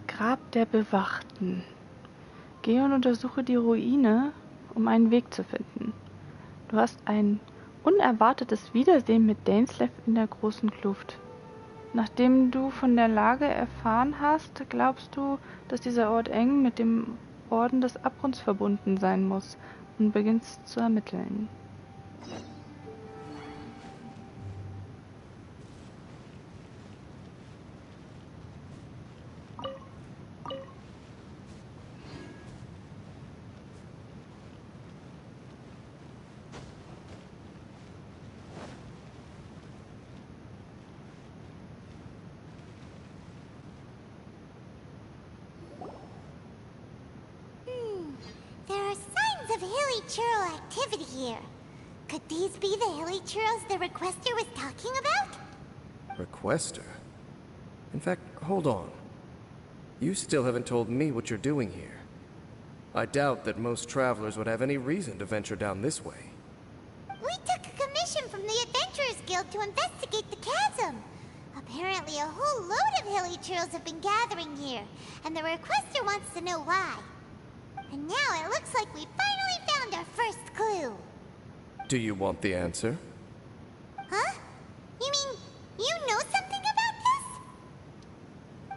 Grab der Bewachten. Gehe und untersuche die Ruine, um einen Weg zu finden. Du hast ein unerwartetes Wiedersehen mit Dainsleif in der großen Kluft. Nachdem du von der Lage erfahren hast, glaubst du, dass dieser Ort eng mit dem Orden des Abgrunds verbunden sein muss und beginnst zu ermitteln. There are signs of hilly churl activity here. Could these be the hilly churls the requester was talking about? Requester? In fact, hold on. You still haven't told me what you're doing here. I doubt that most travelers would have any reason to venture down this way. We took a commission from the Adventurers Guild to investigate the chasm. Apparently a whole load of hilly churls have been gathering here, and the requester wants to know why. And now it looks like we finally found our first clue. Do you want the answer? Huh? You mean, you know something about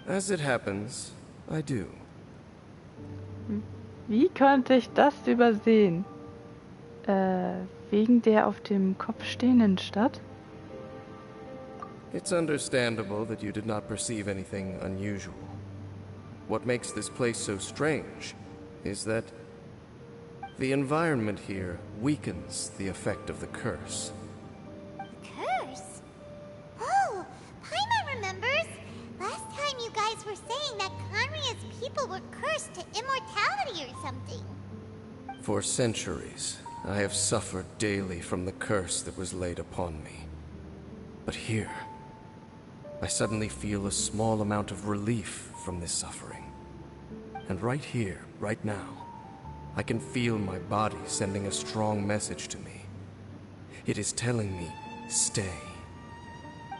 this? As it happens, I do. Wie konnte ich das übersehen? Wegen der auf dem Kopf stehenden Stadt? It's understandable that you did not perceive anything unusual. What makes this place so strange is that the environment here weakens the effect of the curse. Curse? Oh, Paimon remembers. Last time you guys were saying that Conria's people were cursed to immortality or something. For centuries, I have suffered daily from the curse that was laid upon me. But here, I suddenly feel a small amount of relief from this suffering. And right here, right now, I can feel my body sending a strong message to me. It is telling me, stay.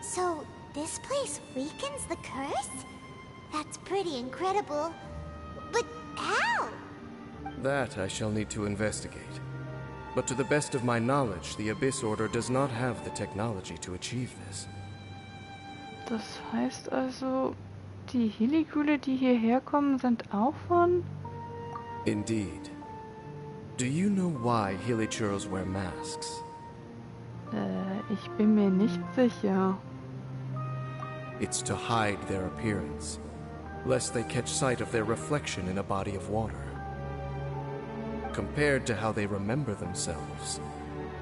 So, this place weakens the curse? That's pretty incredible. But how? That I shall need to investigate. But to the best of my knowledge, the Abyss Order does not have the technology to achieve this. Das heißt also, die Heliküle, die hierher kommen, sind auch von... Indeed. Do you know why Hilichurls wear masks? Ich bin mir nicht sicher. It's to hide their appearance, lest they catch sight of their reflection in a body of water. Compared to how they remember themselves,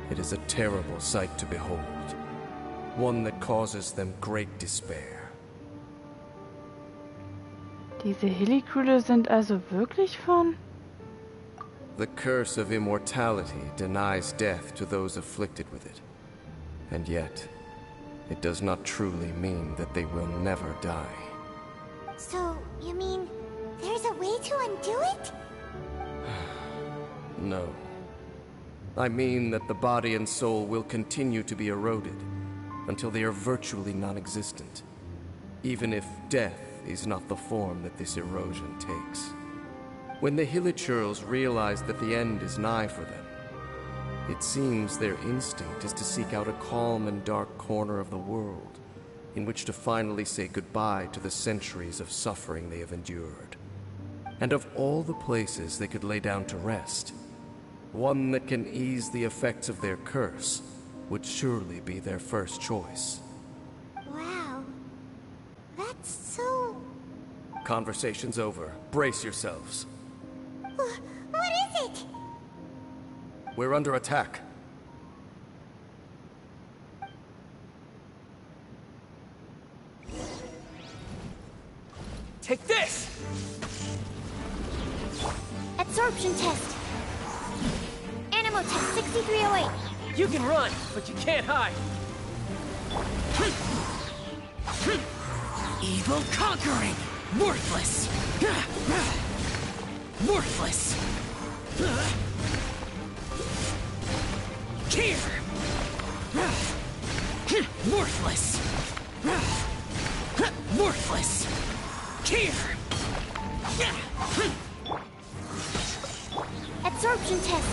it is a terrible sight to behold. One that causes them great despair. Diese Heliküle sind also wirklich von... The curse of immortality denies death to those afflicted with it. And yet, it does not truly mean that they will never die. So, you mean, there's a way to undo it? No. I mean that the body and soul will continue to be eroded until they are virtually non-existent, even if death is not the form that this erosion takes. When the Hilichurls realize that the end is nigh for them, it seems their instinct is to seek out a calm and dark corner of the world in which to finally say goodbye to the centuries of suffering they have endured. And of all the places they could lay down to rest, one that can ease the effects of their curse would surely be their first choice. Wow. That's so... Conversation's over. Brace yourselves. What is it? We're under attack. Take this! Absorption test. Animo test 6308. You can run, but you can't hide. Evil conquering! Worthless! Worthless! Here! Worthless! Worthless! Here! Absorption test.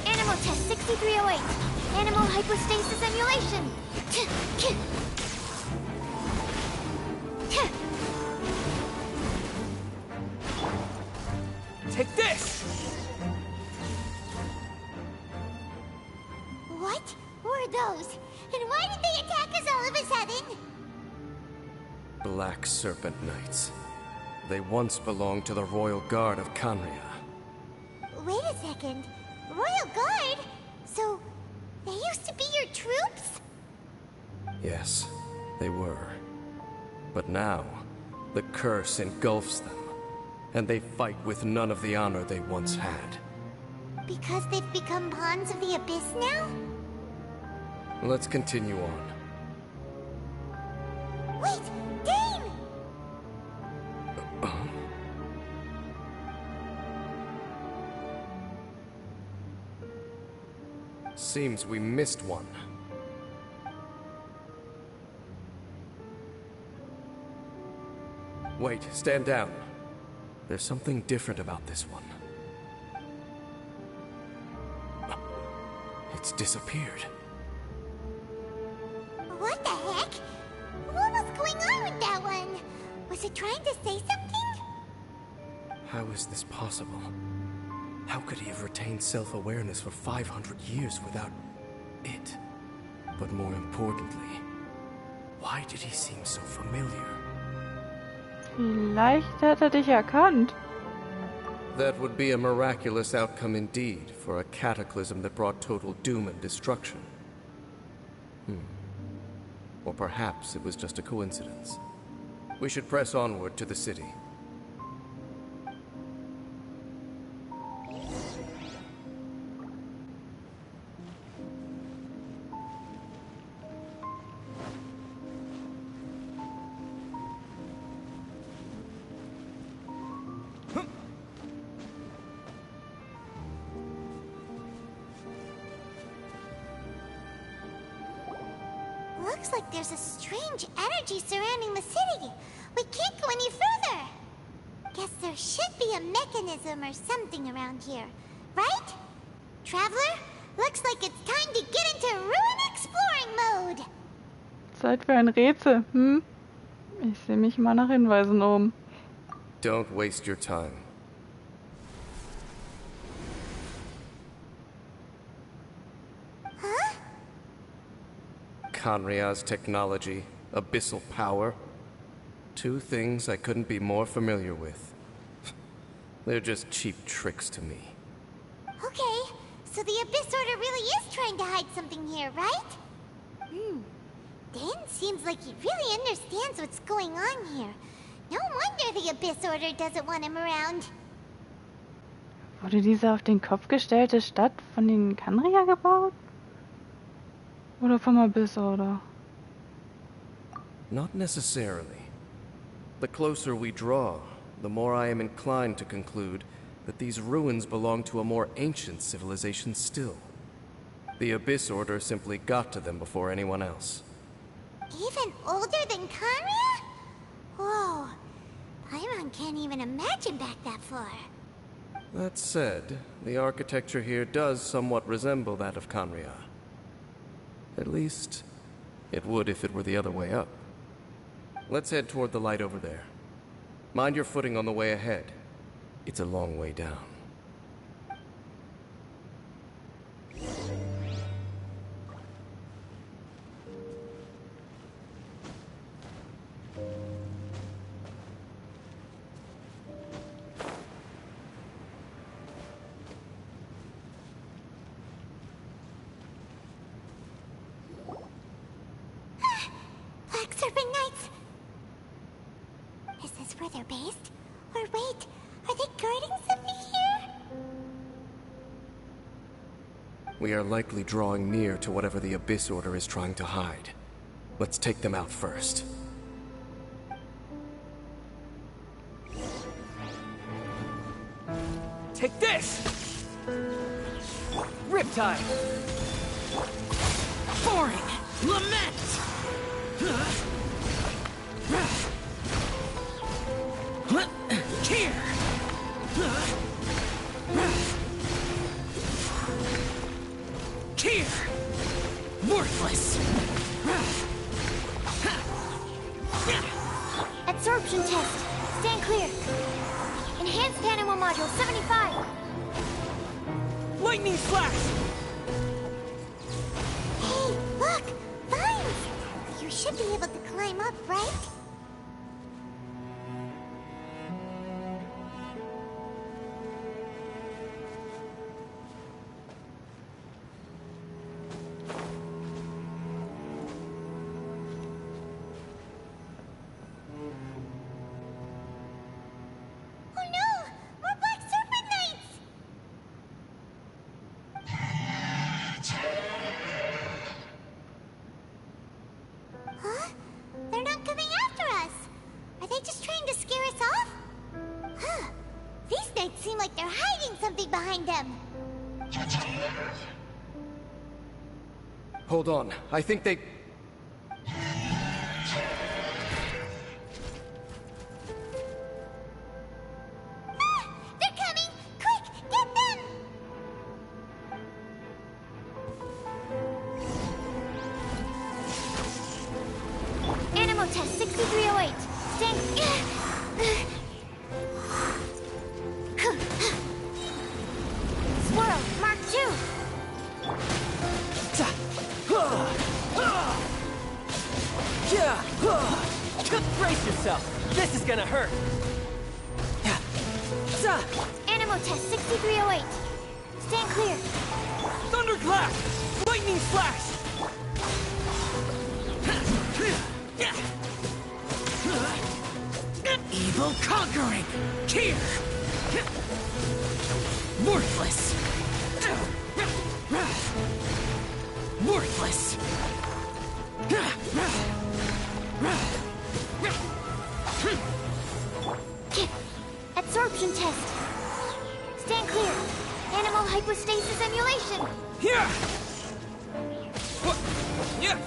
Animal test 6308. Animal hypostasis emulation. Take this! What were those? And why did they attack us all of a sudden? Black Serpent Knights. They once belonged to the Royal Guard of Canria. Wait a second. Royal Guard? So, they used to be your troops? Yes, they were. But now, the curse engulfs them, and they fight with none of the honor they once had. Because they've become pawns of the Abyss now? Let's continue on. Wait! Dane! Seems we missed one. Wait, stand down. There's something different about this one. It's disappeared. What the heck? What was going on with that one? Was it trying to say something? How is this possible? How could he have retained self-awareness for 500 years without it? But more importantly, why did he seem so familiar? Vielleicht hat er dich erkannt. That would be a miraculous outcome indeed for a cataclysm that brought total doom and destruction. Or perhaps it was just a coincidence. We should press onward to the city. Looks like there's a strange energy surrounding the city. We can't go any further. Guess there should be a mechanism or something around here, right? Traveler, looks like it's time to get into ruin exploring mode. Zeit für ein Rätsel, Ich sehe mich mal nach Hinweisen um. Don't waste your time. Huh? Canria's technology, abyssal power. Two things I couldn't be more familiar with. They're just cheap tricks to me. Okay, so the Abyss Order really is trying to hide something here, right? Dan seems like he really understands what's going on here. No wonder the Abyss Order doesn't want him around. Wurde diese auf den Kopf gestellte Stadt von den Canria gebaut? Oder vom Abyss, oder? Not necessarily. The closer we draw, the more I am inclined to conclude that these ruins belong to a more ancient civilization still. The Abyss Order simply got to them before anyone else. Even older than Canria? Whoa. Paimon can't even imagine back that far. That said, the architecture here does somewhat resemble that of Canria. At least, it would if it were the other way up. Let's head toward the light over there. Mind your footing on the way ahead. It's a long way down. Black Serpent Knights! Is this where they're based? Or wait, are they guarding something here? We are likely drawing near to whatever the Abyss Order is trying to hide. Let's take them out first. Take this! Riptide! Boring! Lament! Here! Here! Worthless! Absorption test. Stand clear. Enhanced animal module 75. Lightning slash! Hey, look! Vines! You should be able to climb up, right? Oh no! More Black Serpent Knights! Huh? They're not coming after us! Are they just trying to scare us off? Huh. These knights seem like they're hiding something behind them. Hold on. I think they... Ah! They're coming! Quick! Get them! Animal test 6308. Stand... Swirl, Mark 2. Brace yourself! This is gonna hurt! Animal test 6308. Stand clear. Thunderclap! Lightning slash! Evil conquering! Here! Worthless! Worthless! Absorption test. Stand clear. Animal hypostasis emulation. Here! What? Yeah!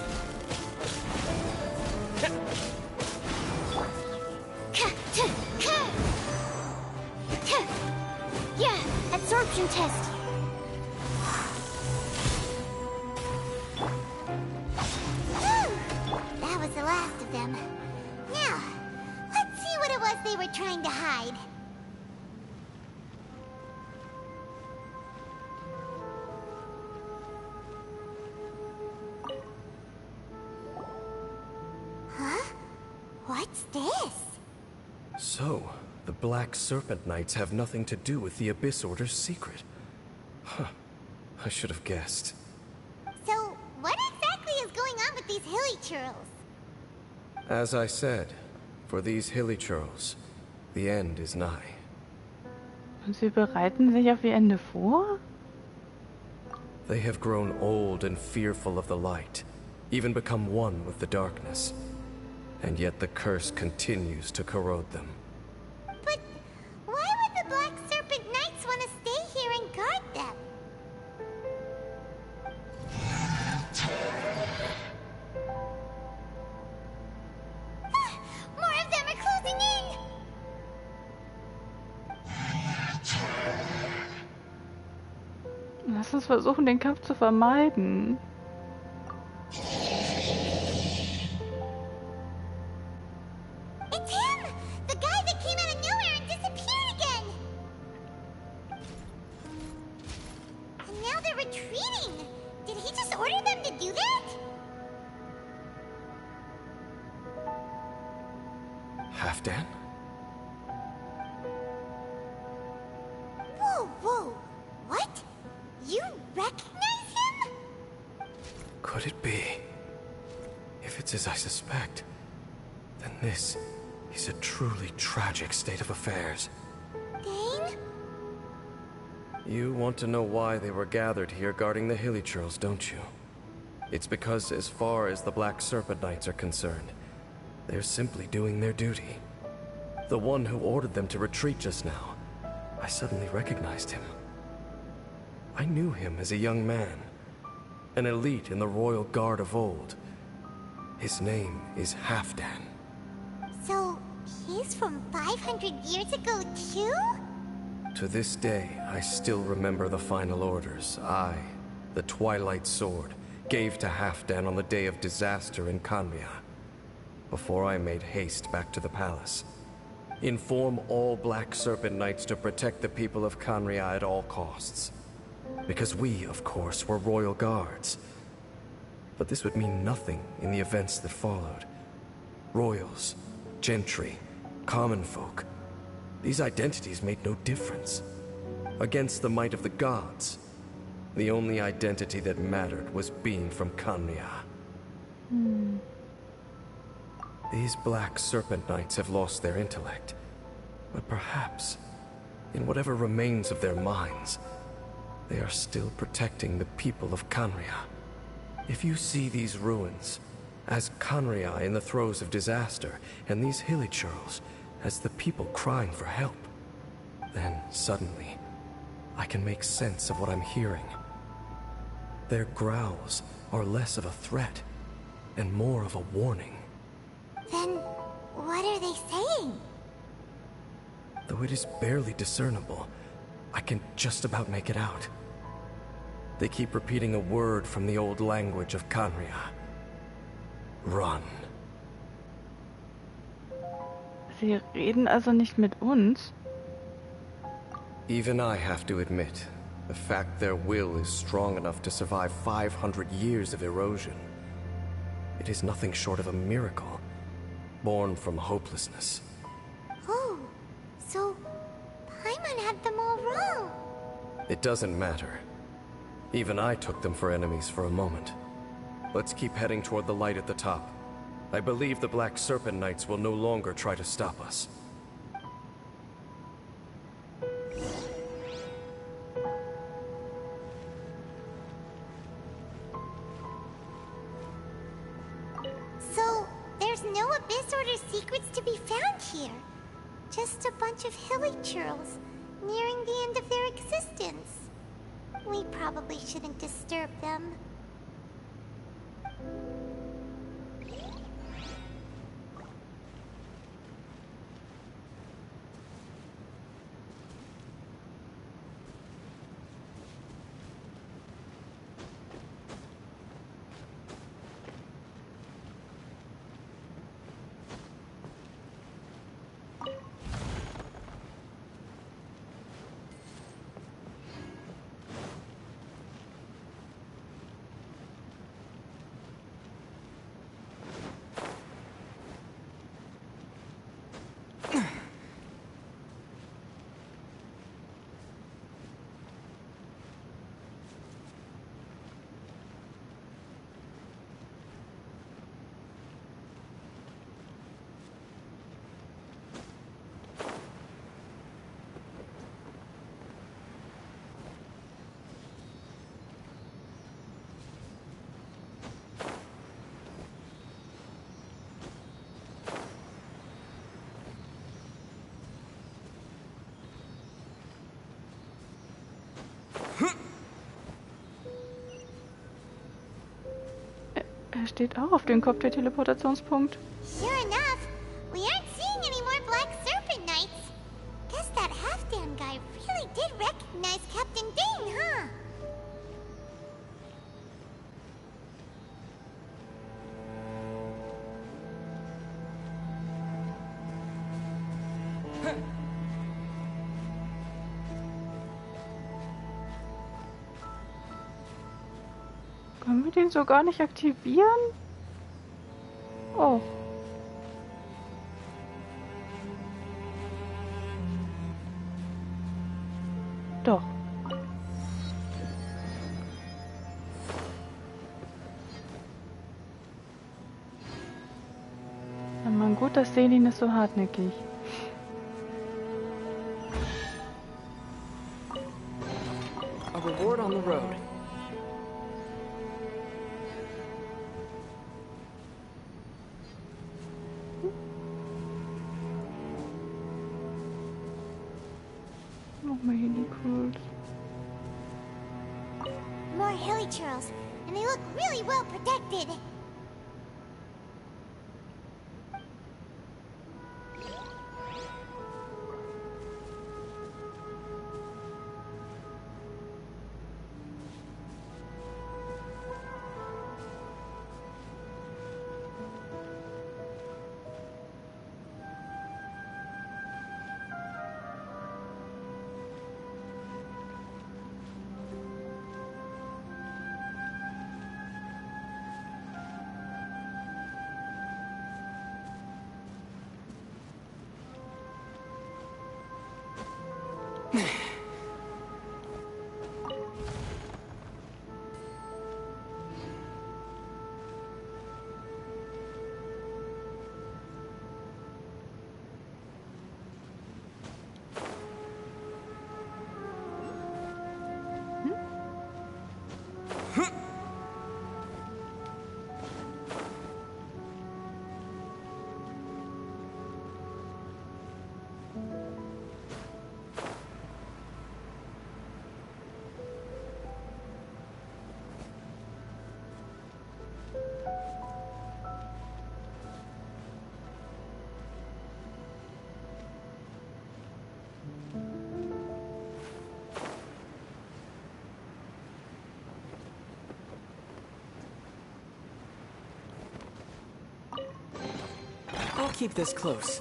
Yeah, absorption test. Whew, that was the last of them. Now, let's see what it was they were trying to hide. Huh? What's this? So, the Black Serpent Knights have nothing to do with the Abyss Order's secret. Huh. I should have guessed. So, what exactly is going on with these hilly churls? As I said, for these hilly churls, the end is nigh. Und sie bereiten sich auf ihr Ende vor? They have grown old and fearful of the light, even become one with the darkness. And yet the curse continues to corrode them. But why would the Black Serpent Knights want to stay here and guard them? Ah, more of them are closing in! Lass uns versuchen, den Kampf zu vermeiden. It's him! The guy that came out of nowhere and disappeared again! And now they're retreating! Did he just order them to do that? Halfdan? Whoa, whoa! What? You recognize him? Could it be? If it's as I suspect, then this is a truly tragic state of affairs. Dane? You want to know why they were gathered here guarding the hilly churls, don't you? It's because as far as the Black Serpent Knights are concerned, they're simply doing their duty. The one who ordered them to retreat just now, I suddenly recognized him. I knew him as a young man, an elite in the royal guard of old. His name is Halfdan. So, he's from 500 years ago too? To this day, I still remember the final orders I, the Twilight Sword, gave to Halfdan on the day of disaster in Khaenri'ah, before I made haste back to the palace. Inform all Black Serpent Knights to protect the people of Khaenri'ah at all costs. Because we, of course, were royal guards. But this would mean nothing in the events that followed. Royals, gentry, common folk. These identities made no difference. Against the might of the gods, the only identity that mattered was being from Khaenri'ah. These Black Serpent Knights have lost their intellect, but perhaps, in whatever remains of their minds, they are still protecting the people of Khaenri'ah. If you see these ruins as Khaenri'ah in the throes of disaster, and these hilichurls as the people crying for help, then suddenly I can make sense of what I'm hearing. Their growls are less of a threat and more of a warning. Then, what are they saying? Though it is barely discernible, I can just about make it out. They keep repeating a word from the old language of Khaenri'ah. Run. Sie reden also nicht mit uns? Even I have to admit, the fact their will is strong enough to survive 500 years of erosion. It is nothing short of a miracle, born from hopelessness. Oh, so Paimon had them all wrong. It doesn't matter. Even I took them for enemies for a moment. Let's keep heading toward the light at the top. I believe the Black Serpent Knights will no longer try to stop us. So, there's no Abyss Order secrets to be found here. Just a bunch of hilichurls nearing the end of their existence. We probably shouldn't disturb them. Er steht auch auf dem Kopf der Teleportationspunkt. Sure enough, we aren't seeing any more Black Serpent Knights. Guess that Halfdan guy really did recognize Captain Dane, huh? Können wir den so gar nicht aktivieren? Oh. Doch. Na man, gut, dass Selin ist so hartnäckig. A reward on the road. Nochmal Helicools. More hilichurls, and they look really well protected. I'll keep this close.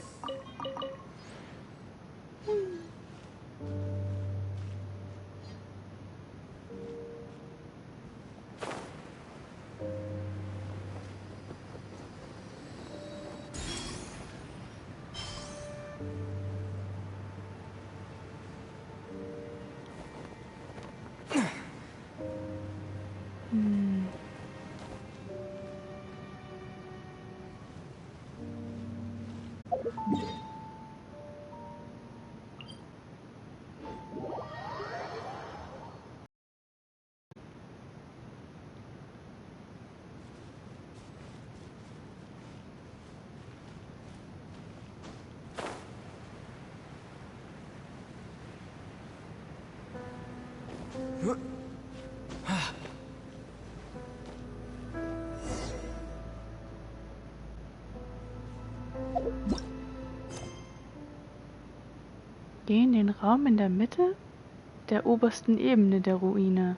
Geh in den Raum in der Mitte der obersten Ebene der Ruine.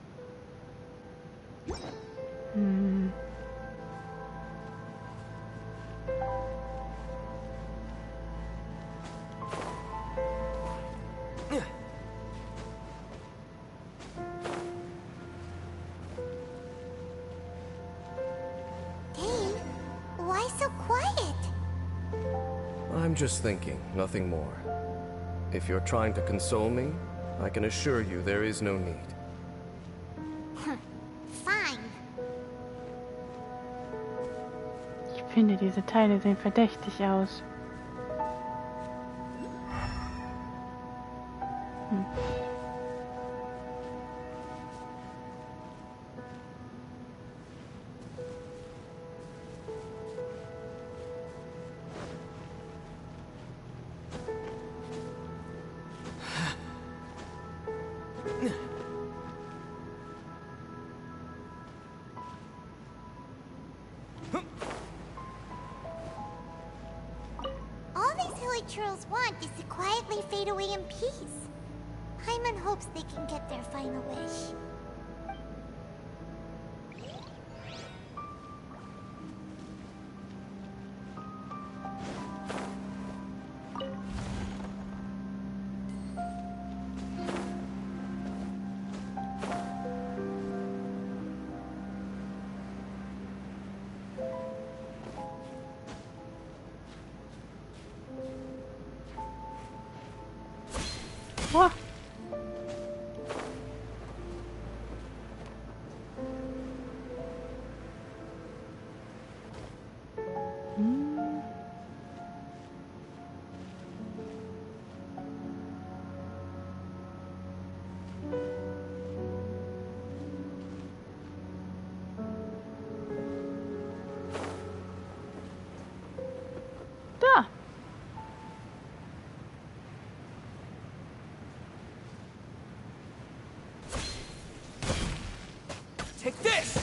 Dane, why so quiet? I'm just thinking, nothing more. If you're trying to console me, I can assure you there is no need. Fine. Ich finde, diese Teile sehen verdächtig aus. All these hilly churls want is to quietly fade away in peace. Hyman hopes they can get their final wish. Boah. Da. Take this!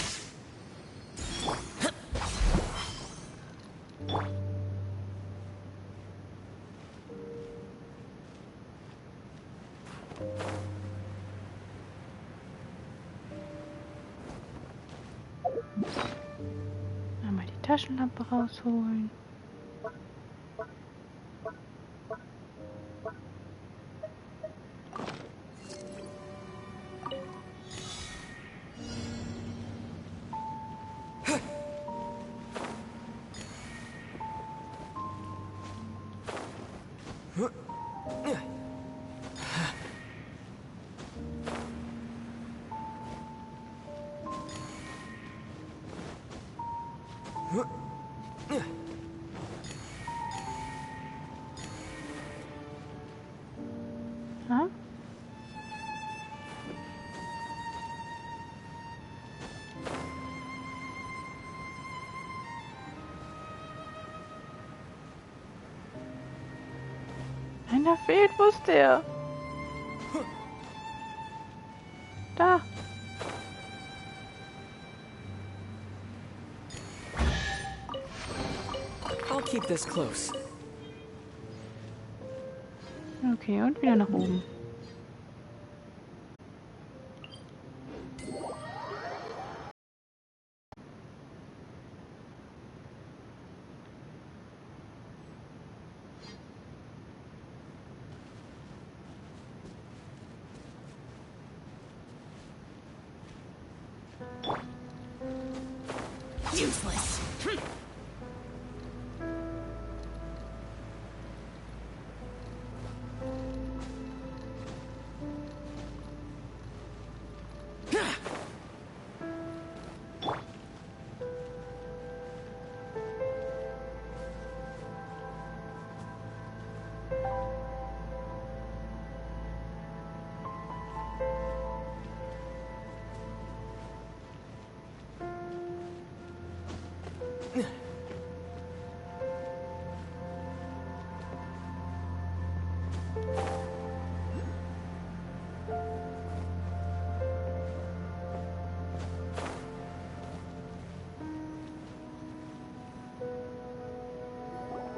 Einmal die Taschenlampe rausholen. Ha? Einer fehlt, wo ist der? Da. I'll keep this close. Okay, und wieder nach oben. Useless.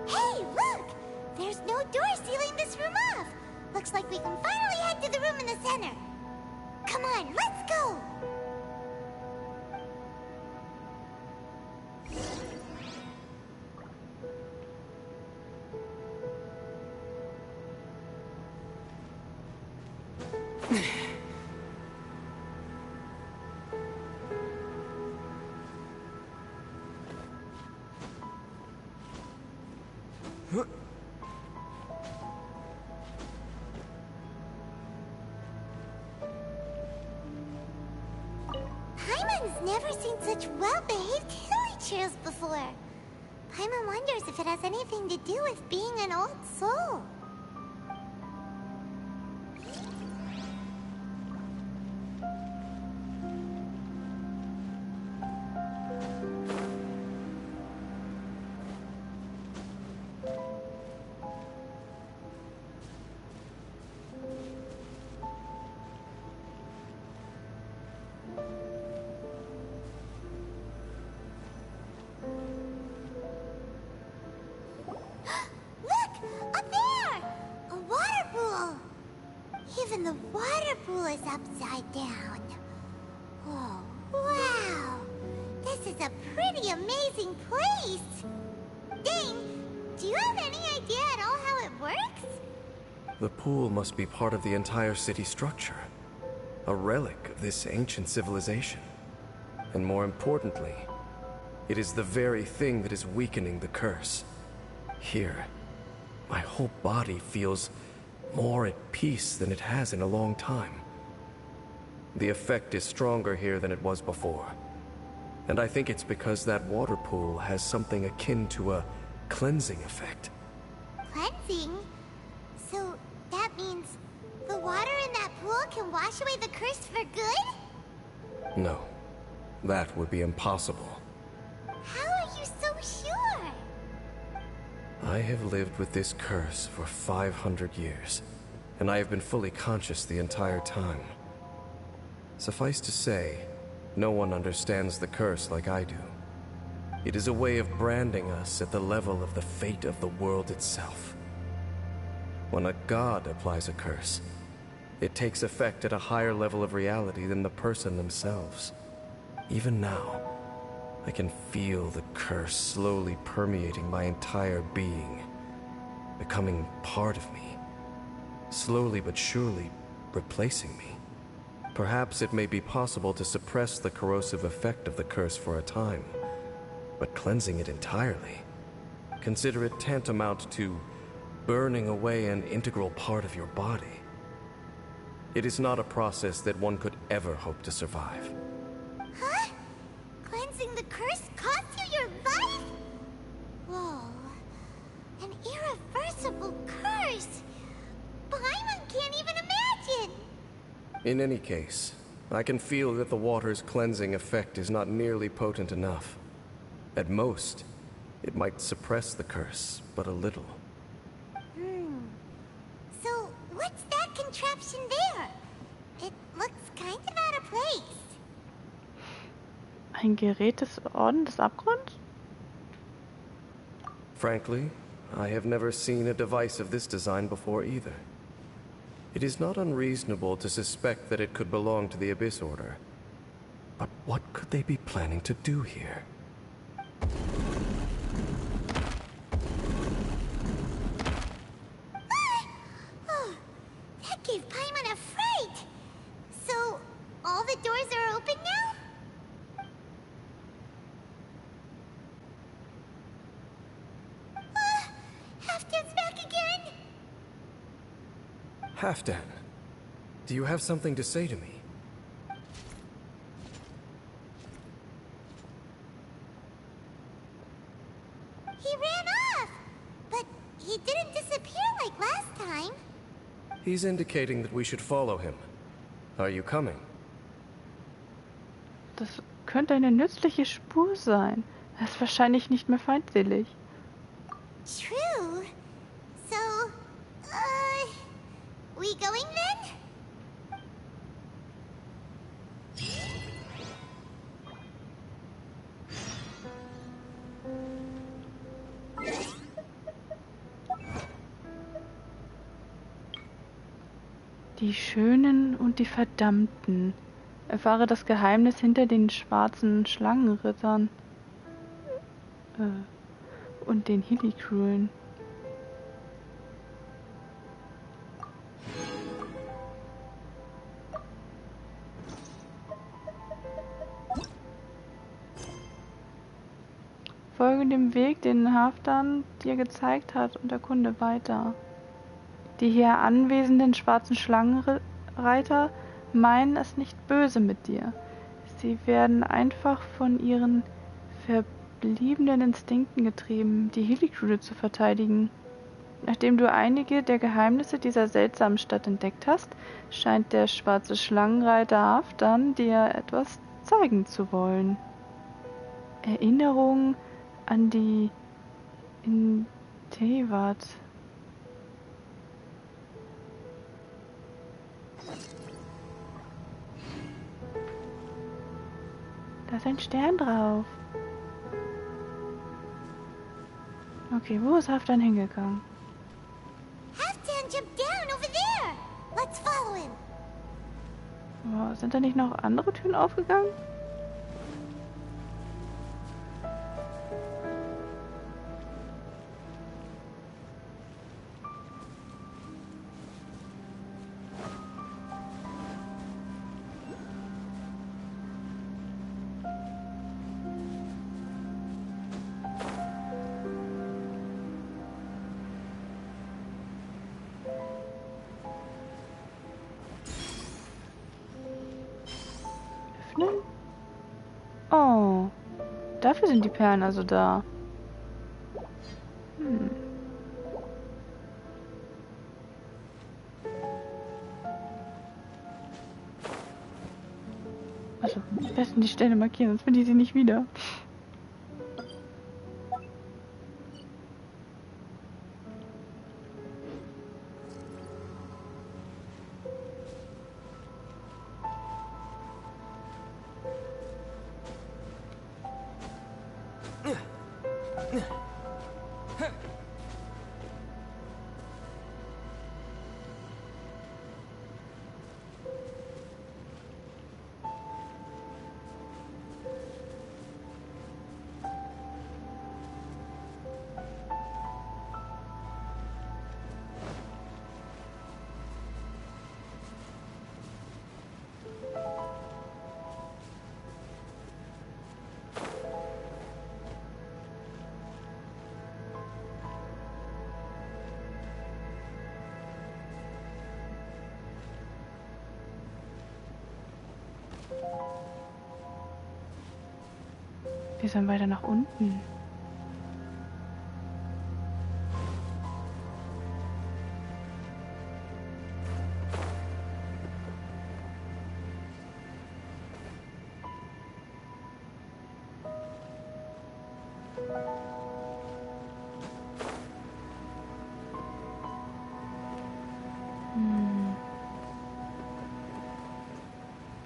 Hey, look! There's no door sealing this room off. Looks like we can finally head to the room in the center. Come on, let's go! Paimon's never seen such well-behaved hilly before. Paimon wonders if it has anything to do with being an old soul. Even the water pool is upside down. Oh, wow! This is a pretty amazing place! Dane, do you have any idea at all how it works? The pool must be part of the entire city structure. A relic of this ancient civilization. And more importantly, it is the very thing that is weakening the curse. Here, my whole body feels more at peace than it has in a long time. The effect is stronger here than it was before. And I think it's because that water pool has something akin to a cleansing effect. Cleansing? So that means the water in that pool can wash away the curse for good? No, that would be impossible. How are you so sure? I have lived with this curse for 500 years, and I have been fully conscious the entire time. Suffice to say, no one understands the curse like I do. It is a way of branding us at the level of the fate of the world itself. When a god applies a curse, it takes effect at a higher level of reality than the person themselves. Even now, I can feel the curse slowly permeating my entire being, becoming part of me, slowly but surely replacing me. Perhaps it may be possible to suppress the corrosive effect of the curse for a time, but cleansing it entirely, consider it tantamount to burning away an integral part of your body. It is not a process that one could ever hope to survive. Huh? Cleansing the curse cost you your life? Whoa. An irreversible curse. Paimon can't even imagine. In any case, I can feel that the water's cleansing effect is not nearly potent enough. At most, it might suppress the curse, but a little. So, what's that contraption there? It looks kind of out of place. Ein Gerät des Orden des Abgrunds? Frankly, I have never seen a device of this design before either. It is not unreasonable to suspect that it could belong to the Abyss Order. But what could they be planning to do here? Oh, that gave Paimon a fright. So, all the doors are open now? Halfdan, do you have something to say to me? He ran off! But he didn't disappear like last time. He's indicating that we should follow him. Are you coming? Das könnte eine nützliche Spur sein. Er ist wahrscheinlich nicht mehr feindselig. True. So, we going then? Die Schönen und die Verdammten. Erfahre das Geheimnis hinter den schwarzen Schlangenrittern und den Hillikrulen. Folge dem Weg, den Halfdan dir gezeigt hat, und erkunde weiter. Die hier anwesenden schwarzen Schlangenreiter meinen es nicht böse mit dir. Sie werden einfach von ihren verbliebenen Instinkten getrieben, die Hillikrule zu verteidigen. Nachdem du einige der Geheimnisse dieser seltsamen Stadt entdeckt hast, scheint der schwarze Schlangenreiter Halfdan dir etwas zeigen zu wollen. Erinnerungen an die in Tevat. Da ist ein Stern drauf. Okay, wo ist Halfdan hingegangen? Halfdan jumped down over there. Let's follow him. Oh, sind da nicht noch andere Türen aufgegangen? Oh, dafür sind die Perlen also da. Also, am besten die Stelle markieren, sonst finde ich sie nicht wieder. Wir sollen weiter nach unten.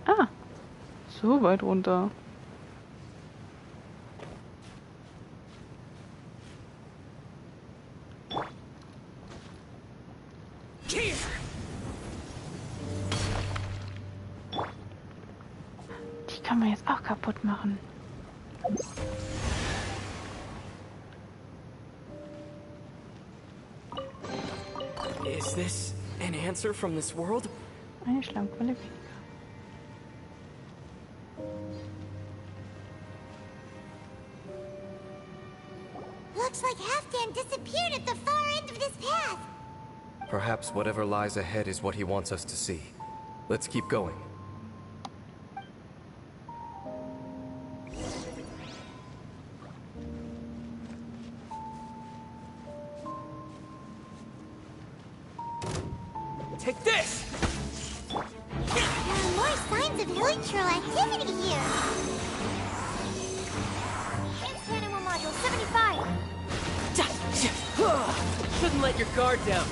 Ah, so weit runter. Die kann man jetzt auch kaputt machen. Is this an answer from this world? Eine Schlammqualle weniger. Looks like Halfdan disappeared at the far end of this path. Perhaps whatever lies ahead is what he wants us to see. Let's keep going. Take this! There are more signs of hilichurl activity here. Animal module 75. Shouldn't let your guard down.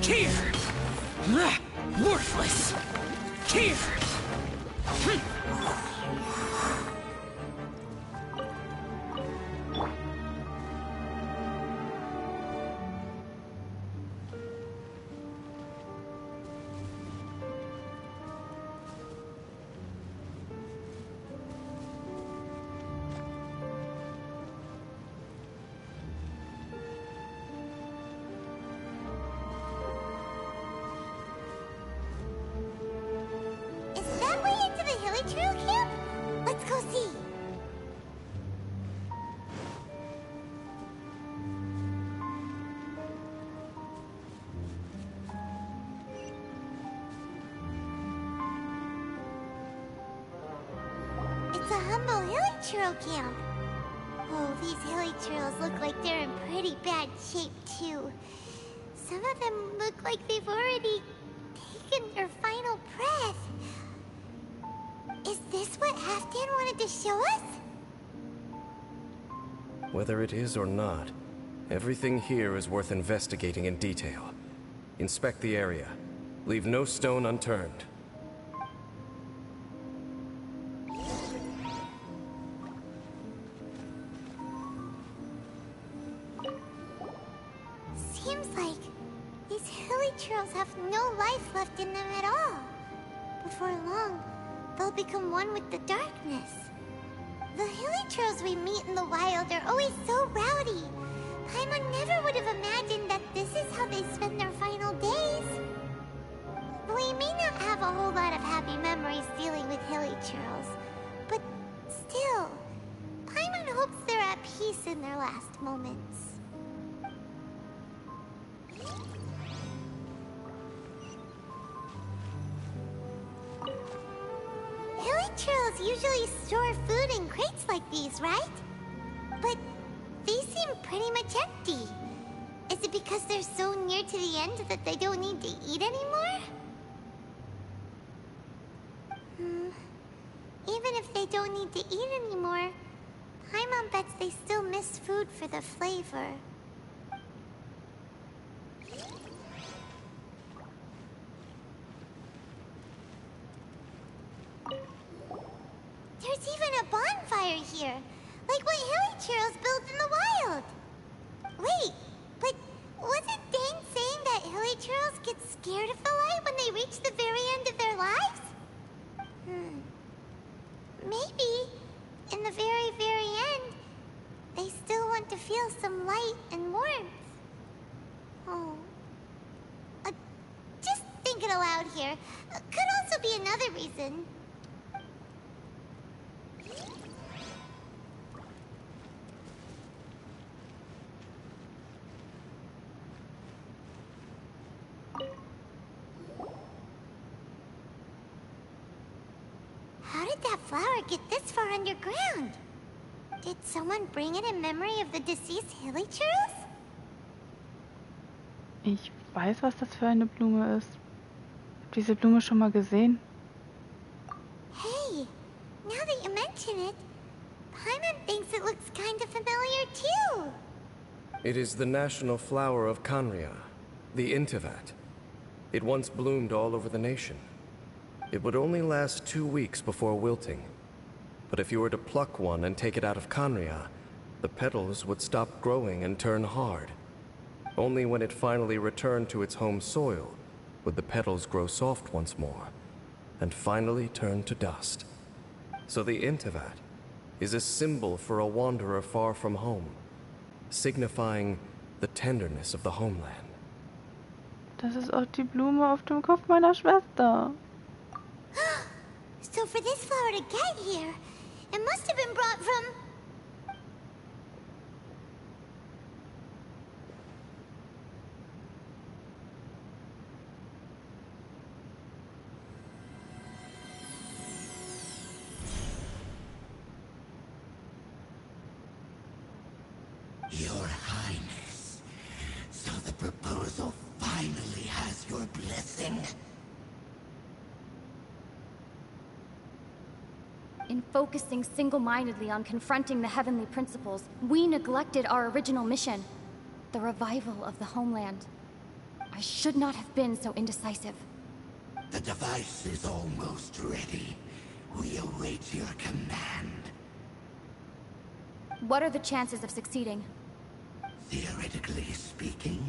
Here! Worthless! Here! Is that way into the hilichurl camp? Let's go see. It's a humble hilichurl camp. Oh, these hilichurls look like they're in pretty bad shape, too. Some of them look like they've already taken their final breath. Is this what Halfdan wanted to show us? Whether it is or not, everything here is worth investigating in detail. Inspect the area. Leave no stone unturned. Seems like these hilichurls have no life left in them at all. Before long, they'll become one with the darkness. The hilichurls we meet in the wild are always so rowdy. Paimon never would have imagined that this is how they spend their final days. We may not have a whole lot of happy memories dealing with hilichurls, but still, Paimon hopes they're at peace in their last moments. Hilichurls usually store food in crates like these, right? But these seem pretty much empty. Is it because they're so near to the end that they don't need to eat anymore? Even if they don't need to eat anymore, Paimon bets they still miss food for the flavor. There's even a bonfire here, like what hilichurls build in the wild. Wait, but wasn't Dane saying that hilichurls get scared of the light when they reach the very end of their lives? Maybe, in the very, very end, they still want to feel some light and warmth. Oh. Just thinking aloud here. Could also be another reason. How did that flower get this far underground? Did someone bring it in memory of the deceased hilichurls? Ich weiß, was das für eine Blume ist. Hab diese Blume schon mal gesehen? Hey, now that you mention it, Paimon thinks it looks kind of familiar too. It is the national flower of Kanria, the Intivat. It once bloomed all over the nation. It would only last 2 weeks before wilting. But if you were to pluck one and take it out of Kanria, the petals would stop growing and turn hard. Only when it finally returned to its home soil would the petals grow soft once more, and finally turn to dust. So the Intivat is a symbol for a wanderer far from home, signifying the tenderness of the homeland. Das ist auch die Blume auf dem Kopf meiner Schwester. So for this flower to get here, it must have been brought from... Your Highness, so the proposal finally has your blessing. In focusing single-mindedly on confronting the heavenly principles, we neglected our original mission, the revival of the homeland. I should not have been so indecisive. The device is almost ready. We await your command. What are the chances of succeeding? Theoretically speaking,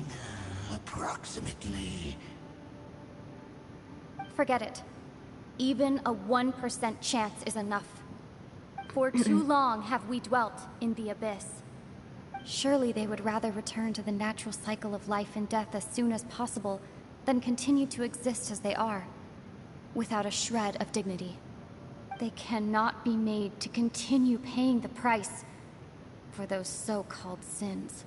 approximately... Forget it. Even a 1% chance is enough. For too long have we dwelt in the abyss. Surely they would rather return to the natural cycle of life and death as soon as possible than continue to exist as they are, without a shred of dignity. They cannot be made to continue paying the price for those so-called sins.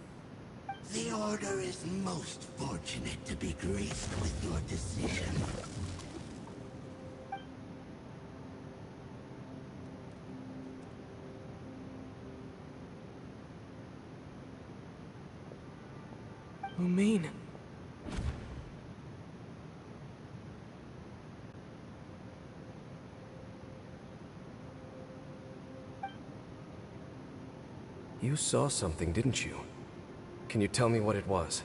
The Order is most fortunate to be graced with your decision. Mumin. You saw something, didn't you? Can you tell me what it was?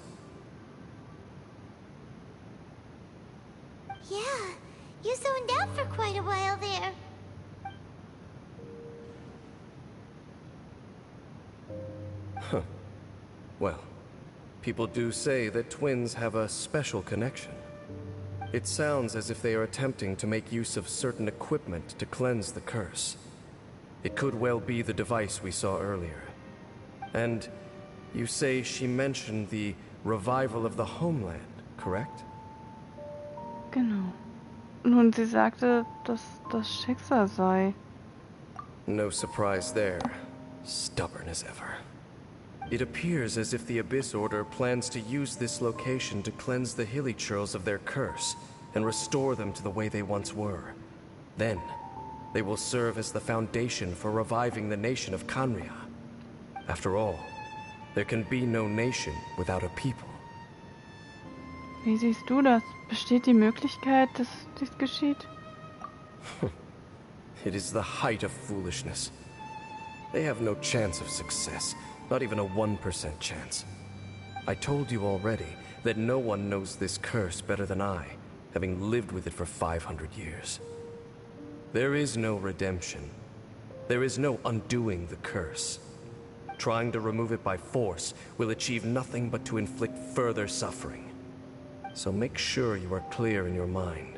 Yeah, you zoned out for quite a while there. Huh. Well, people do say that twins have a special connection. It sounds as if they are attempting to make use of certain equipment to cleanse the curse. It could well be the device we saw earlier. And you say she mentioned the revival of the homeland, correct? Genau. Nun, sie sagte, dass das Schicksal sei. No surprise there. Stubborn as ever. It appears as if the Abyss Order plans to use this location to cleanse the Hilichurls of their curse and restore them to the way they once were. Then, they will serve as the foundation for reviving the nation of Khaenri'ah. After all, there can be no nation without a people. Wie siehst du das? Besteht die Möglichkeit, dass dies geschieht? It is the height of foolishness. They have no chance of success, not even a 1% chance. I told you already that no one knows this curse better than I, having lived with it for 500 years. There is no redemption. There is no undoing the curse. Trying to remove it by force will achieve nothing but to inflict further suffering. So make sure you are clear in your mind.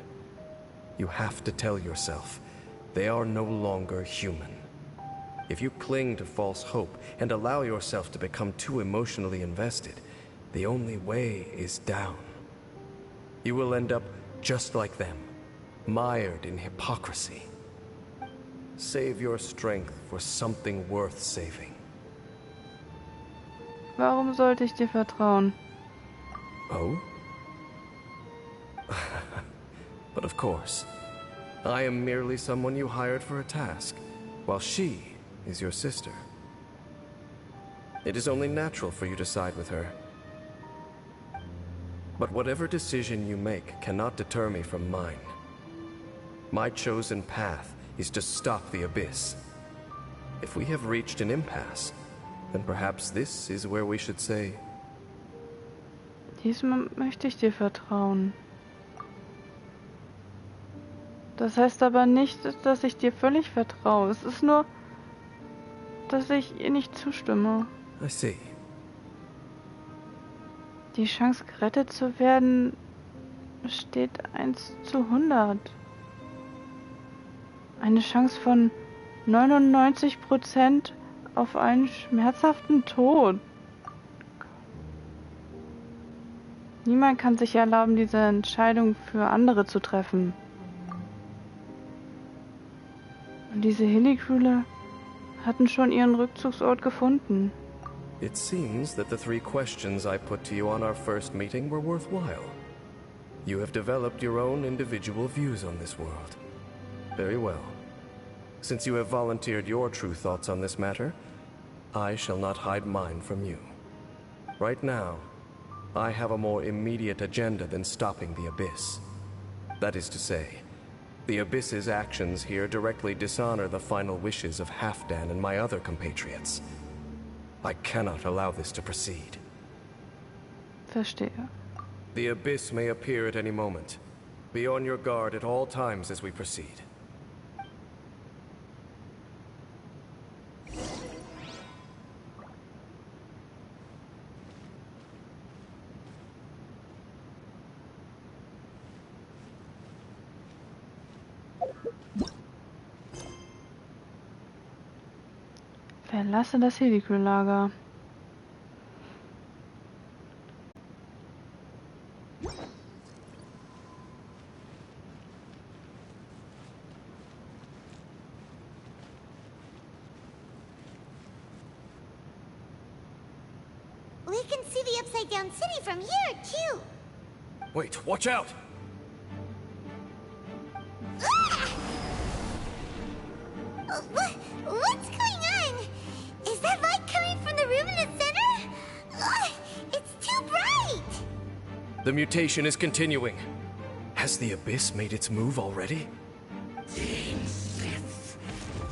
You have to tell yourself, they are no longer human. If you cling to false hope and allow yourself to become too emotionally invested, the only way is down. You will end up just like them, mired in hypocrisy. Save your strength for something worth saving. Warum sollte ich dir vertrauen? Oh? But of course, I am merely someone you hired for a task, while she is your sister. It is only natural for you to side with her. But whatever decision you make cannot deter me from mine. My chosen path is to stop the Abyss. If we have reached an impasse, then perhaps this is where we should say... Diesmal möchte ich dir vertrauen. Das heißt aber nicht, dass ich dir völlig vertraue. Es ist nur, dass ich ihr nicht zustimme. I see. Die Chance, gerettet zu werden, steht 1:100. Eine Chance von 99% auf einen schmerzhaften Tod. Niemand kann sich erlauben, diese Entscheidung für andere zu treffen. Und diese Hilly-Crewler hatten schon ihren Rückzugsort gefunden. It seems that the 3 questions I put to you on our first meeting were worthwhile. You have developed your own individual views on this world. Very well. Since you have volunteered your true thoughts on this matter, I shall not hide mine from you. Right now, I have a more immediate agenda than stopping the Abyss. That is to say, the Abyss's actions here directly dishonor the final wishes of Halfdan and my other compatriots. I cannot allow this to proceed. Verstehe. The Abyss may appear at any moment. Be on your guard at all times as we proceed. Verlasse das Hilly-Crew-Lager. We can see the upside-down city from here, too. Wait, watch out! What's going on? Is that light coming from the room in the center? It's too bright! The mutation is continuing. Has the Abyss made its move already? Dainsleif,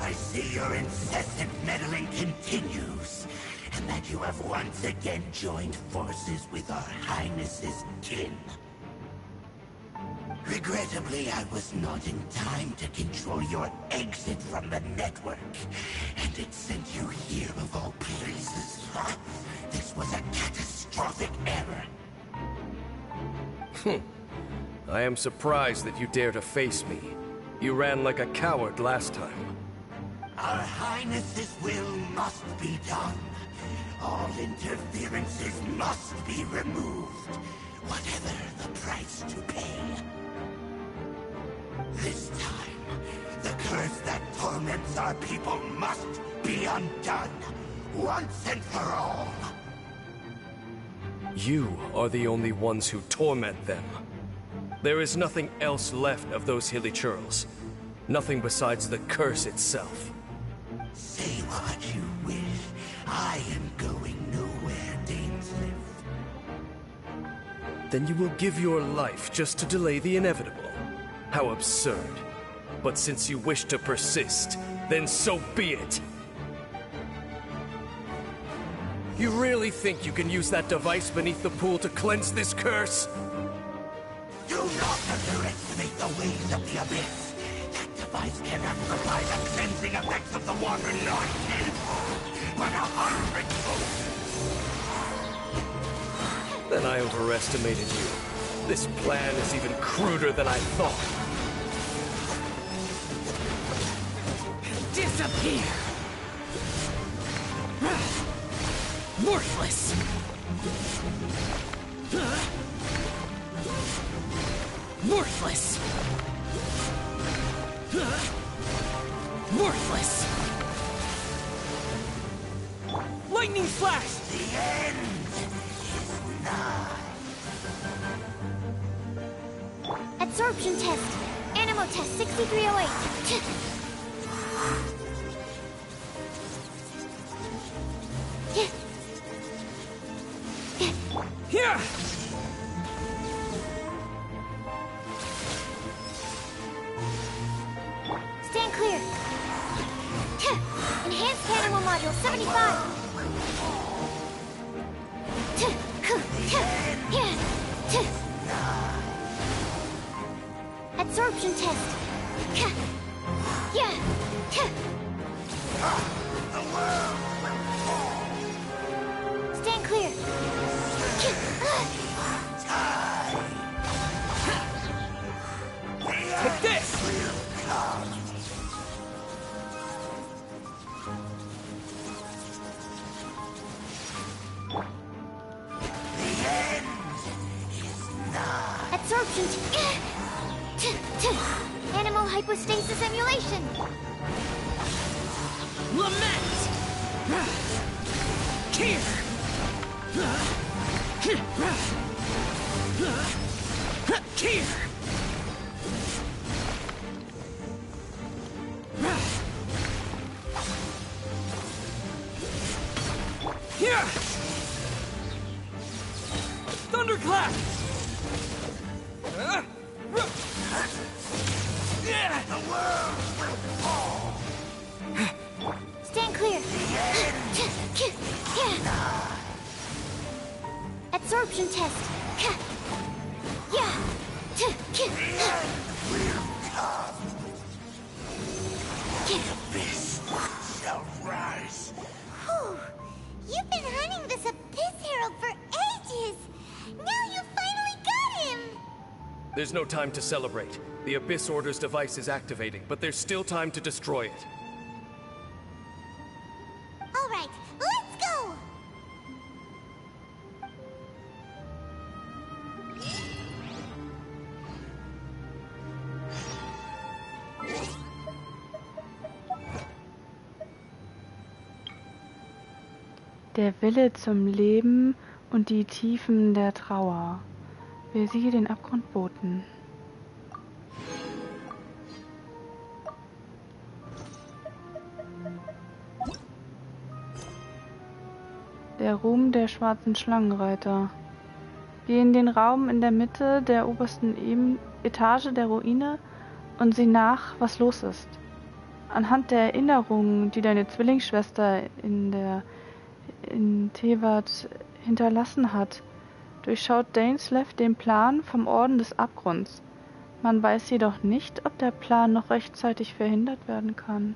I see your incessant meddling continues, and that you have once again joined forces with our Highness's kin. Regrettably, I was not in time to control your exit from the network, and it sent you here of all places. This was a catastrophic error. I am surprised that you dare to face me. You ran like a coward last time. Our Highness's will must be done. All interferences must be removed, whatever the price to pay. This time, the curse that torments our people must be undone, once and for all. You are the only ones who torment them. There is nothing else left of those hilly churls. Nothing besides the curse itself. Say what you wish. I am going nowhere, Dainsleif. Then you will give your life just to delay the inevitable. How absurd. But since you wish to persist, then so be it. You really think you can use that device beneath the pool to cleanse this curse? Do not underestimate the ways of the Abyss. That device cannot supply the cleansing effects of the water not tenfold, but 100-fold. Then I overestimated you. This plan is even cruder than I thought. Disappear! Worthless! Worthless! Worthless! Lightning flash! The end is nigh. Absorption test. Animo test 6308. Here! Stand clear. Enhanced animal module 75. Absorption test. Stand clear. Animal hypostasis emulation. Lament! Here! Here! Here! Thunderclap! The world will fall. Stand clear. Absorption test. The abyss shall rise. Whew. You've been hunting this Abyss Herald for ages. Now you finally got him. There's no time to celebrate. The Abyss Order's device is activating, but there's still time to destroy it. All right, let's go. Der Wille zum Leben und die Tiefen der Trauer. Will sie den Abgrund boten. Der Ruhm der schwarzen Schlangenreiter. Geh in den Raum in der Mitte der obersten Etage der Ruine und sieh nach, was los ist. Anhand der Erinnerungen, die deine Zwillingsschwester in Tewat hinterlassen hat, durchschaut Dainsleif den Plan vom Orden des Abgrunds. Man weiß jedoch nicht, ob der Plan noch rechtzeitig verhindert werden kann.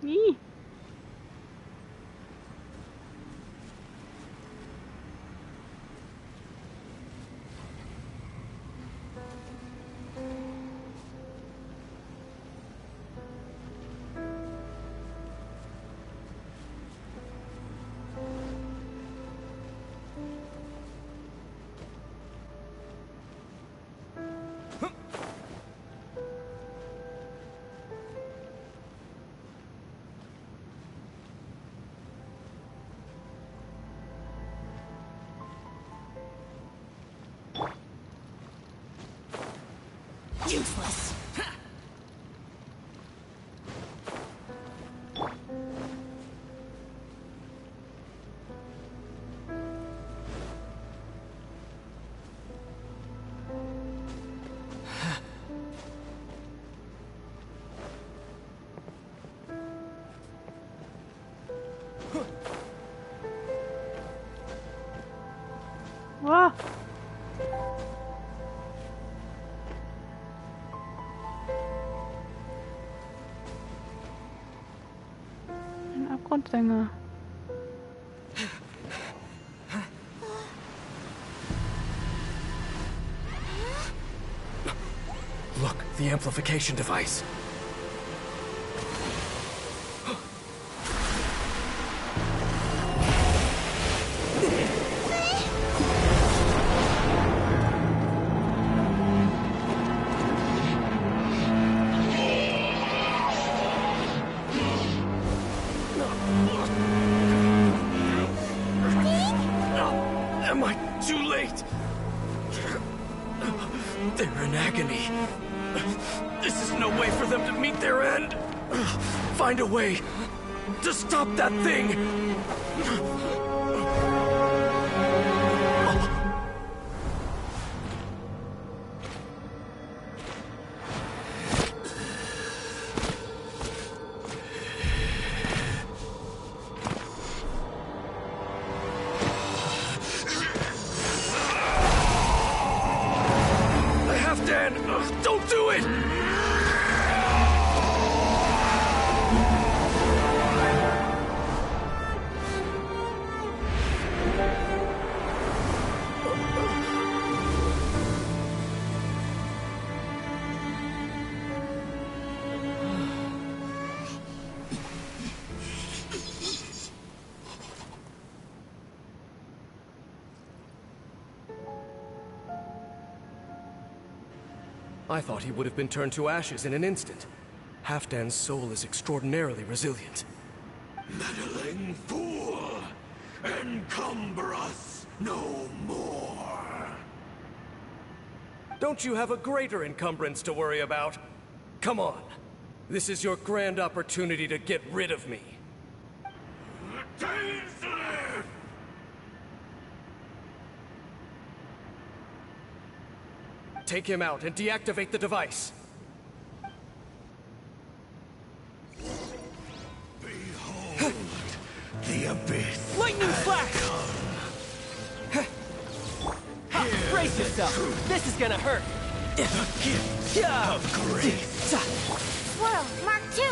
Ih. Useless. Wow. Ein Abgrundsänger. Look, the amplification device. Am I too late? They're in agony. This is no way for them to meet their end. Find a way to stop that thing. it! I thought he would have been turned to ashes in an instant. Halfdan's soul is extraordinarily resilient. Meddling fool! Encumber us no more! Don't you have a greater encumbrance to worry about? Come on. This is your grand opportunity to get rid of me. Dainsleif! Take him out and deactivate the device. Behold the abyss. Lightning flash! Ha, brace yourself! This is gonna hurt! The gift of grace. Swirl, Mark 2.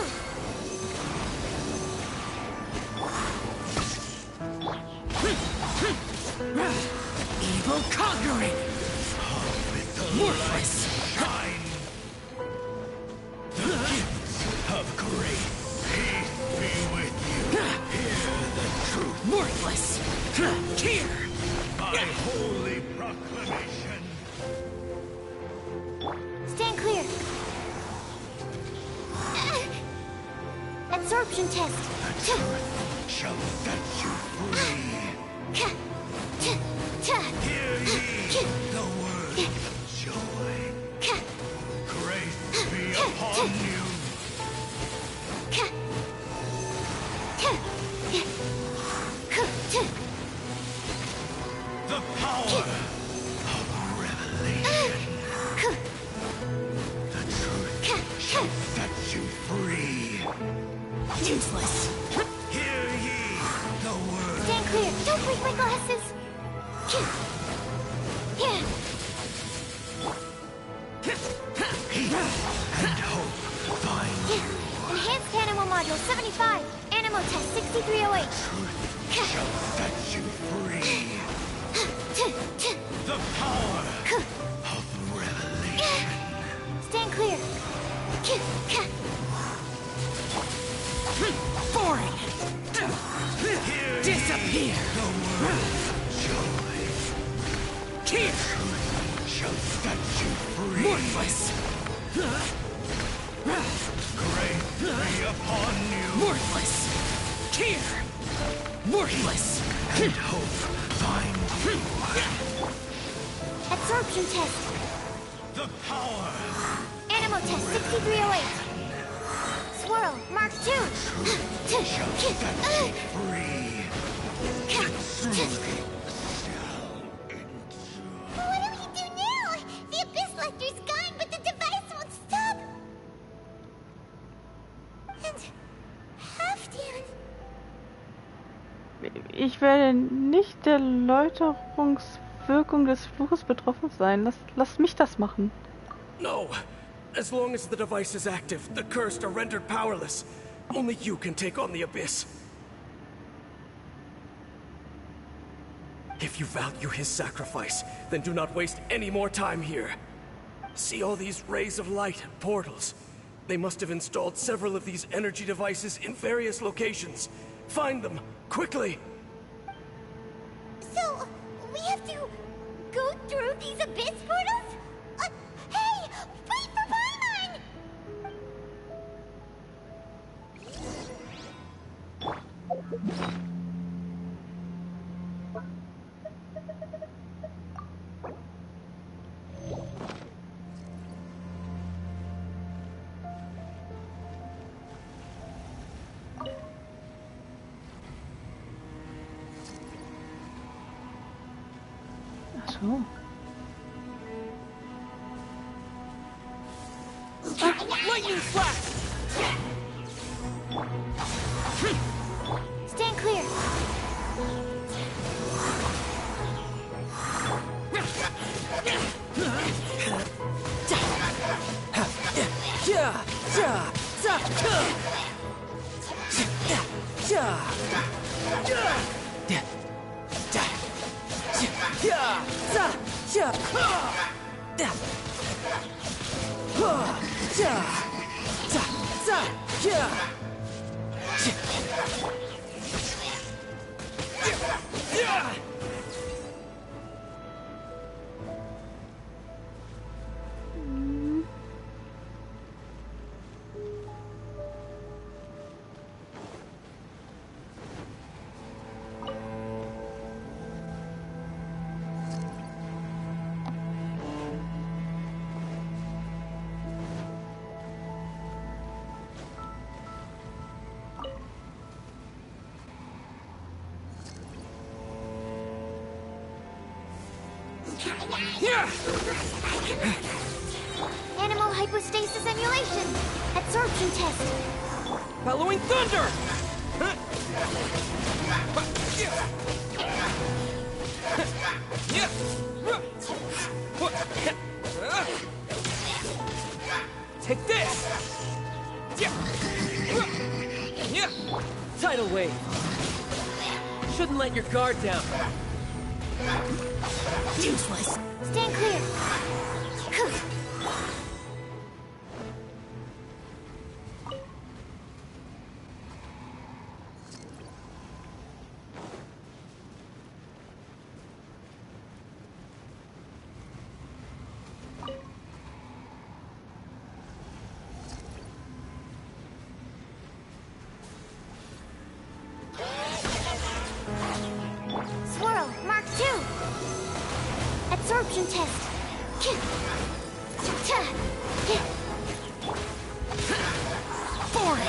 Evil conquering. Worthless. Shine. The gift of grace. Peace be with you. Hear the truth. Worthless! Here! My holy proclamation. Stand clear. Absorption test. The truth shall set you free. Hear ye the word of joy. Grace be upon you. The power of revelation. The truth shall set you free. Useless! Hear ye the word. Stand clear. Don't break my glasses. Peace and hope find you. Enhanced Animo Module 75. Animo Test 6308. Shall set you free. The power of revelation. Stand clear. Boring! Hear Disappear! the word of joy. Here! Shall set you free. Worthless! Grace be upon you. Worthless! Here! Worthless! And hope find you. Absorption test. The power. Animo Test 6308. Swirl, Mark 2. Shall set you free. What do we do now? The Abyss Lecter's gone, but the device won't stop. And Halfdan. Ich werde nicht der Läuterungswirkung des Fluches betroffen sein. Lass mich das machen. No! As long as the device is active, the cursed are rendered powerless. Only you can take on the Abyss. If you value his sacrifice, then do not waste any more time here. See all these rays of light and portals? They must have installed several of these energy devices in various locations. Find them, quickly! So, we have to go through these Abyss portals? Hey! Wait for Paimon! Ach so. Lightning flash! Stand clear. Animal hypostasis emulation. Absorption test. Bellowing thunder! Take this! Tidal wave. Shouldn't let your guard down. Useless. Stand clear. Swirl, Mark 2. Absorption test. Forward.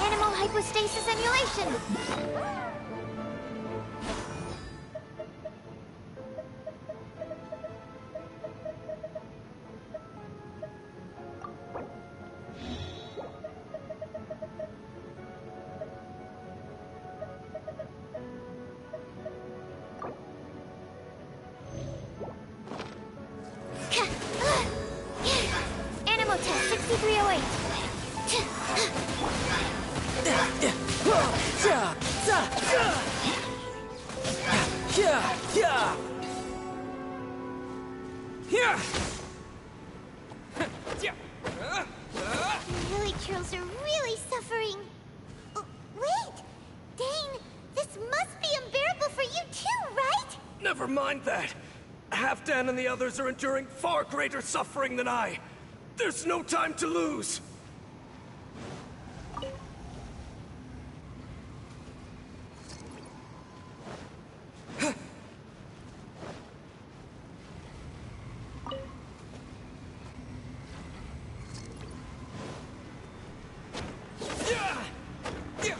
Animal hypostasis emulation. Animal test 6308. The Hilly Churls are really suffering. Oh, wait! Dane, this must be unbearable for you too, right? Never mind that. Halfdan and the others are enduring far greater suffering than I. There's no time to lose.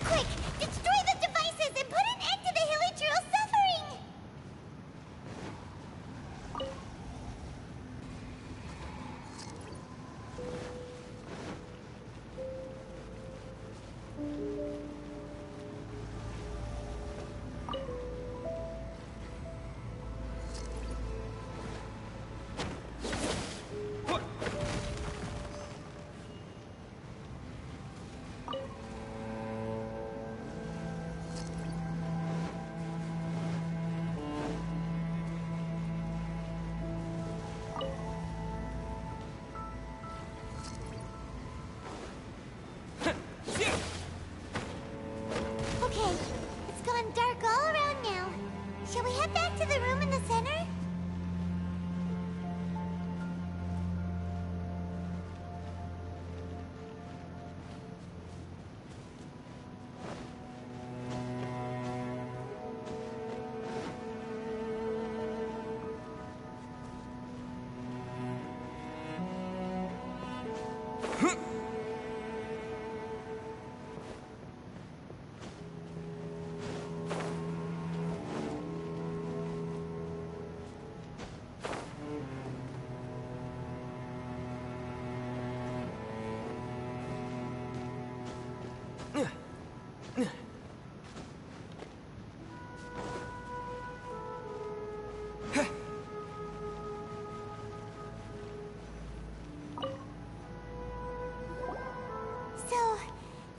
Quick, destroy the devices and put an end to the Hilly Churls' suffering! So,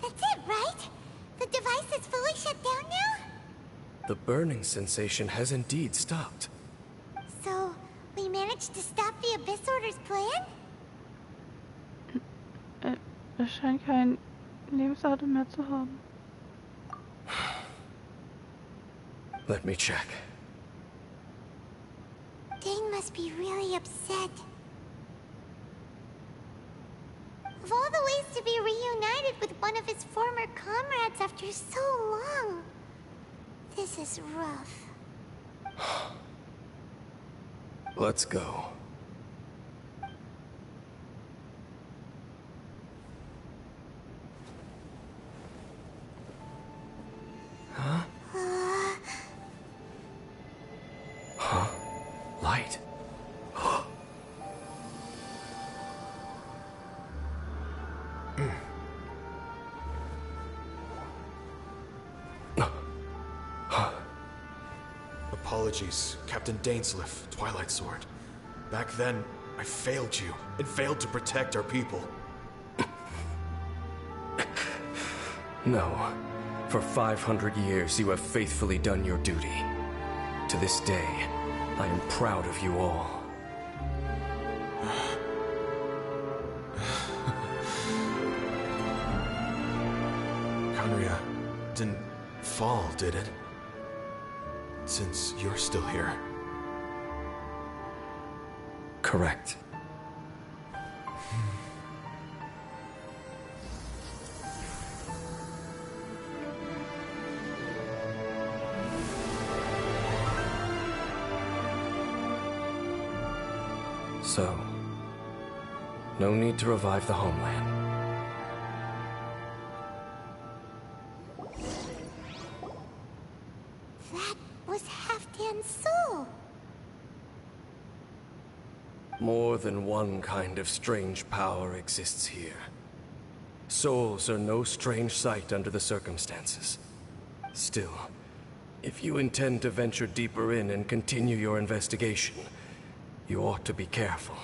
that's it, right? The device is fully shut down now? The burning sensation has indeed stopped. So, we managed to stop the Abyss Order's plan? Es scheint keinen Lebensatem mehr zu haben. Let me check. Dane must be really upset. Of all the ways to be reunited with one of his former comrades after so long, this is rough. Let's go. Huh? Huh? Light. Apologies, Captain Dainsleif, Twilight Sword. Back then, I failed you, and failed to protect our people. No. For 500 years, you have faithfully done your duty. To this day, I am proud of you all. Conria didn't fall, did it? Since you're still here. Correct. So, no need to revive the homeland. That was Halfdan's soul. More than one kind of strange power exists here. Souls are no strange sight under the circumstances. Still, if you intend to venture deeper in and continue your investigation, you ought to be careful.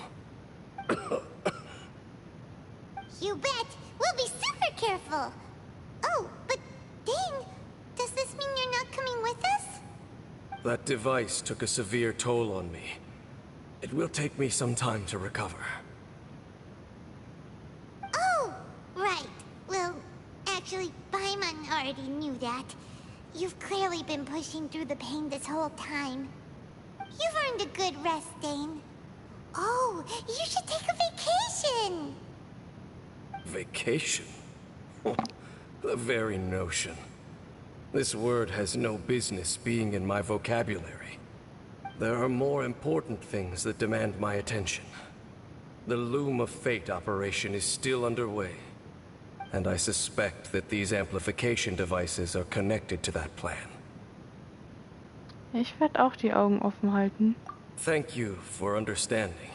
You bet! We'll be super careful! Oh, but Dane, does this mean you're not coming with us? That device took a severe toll on me. It will take me some time to recover. Oh, right. Well, actually, Paimon already knew that. You've clearly been pushing through the pain this whole time. You've earned a good rest, Dane. Oh, you should take a vacation! Vacation? The very notion. This word has no business being in my vocabulary. There are more important things that demand my attention. The Loom of Fate operation is still underway, and I suspect that these amplification devices are connected to that plan. Ich werde auch die Augen offen halten. Thank you for understanding.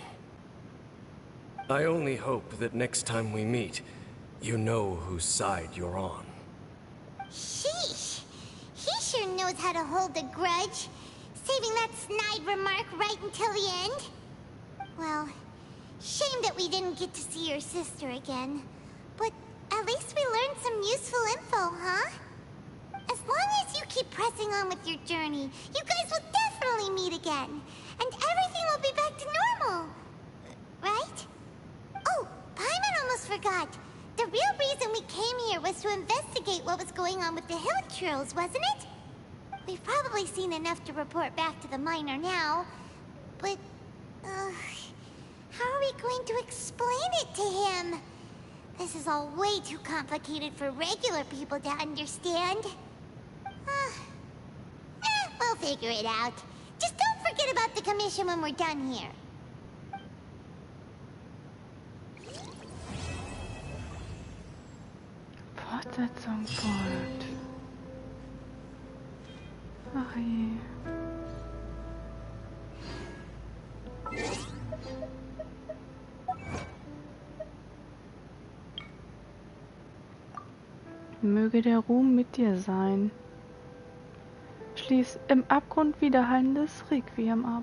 I only hope that next time we meet, you know whose side you're on. Sheesh! He sure knows how to hold a grudge, saving that snide remark right until the end. Well, shame that we didn't get to see your sister again. But at least we learned some useful info, huh? As long as you keep pressing on with your journey, you guys will definitely meet again. And everything will be back to normal. Right? Oh, Paimon almost forgot. The real reason we came here was to investigate what was going on with the Hilichurls, wasn't it? We've probably seen enough to report back to the miner now. But, how are we going to explain it to him? This is all way too complicated for regular people to understand. We'll figure it out. Just don't forget about the commission when we're done here. Fortsetzung folgt. Ach je. Möge der Ruhm mit dir sein. Schließ im Abgrund widerhallendes Requiem ab.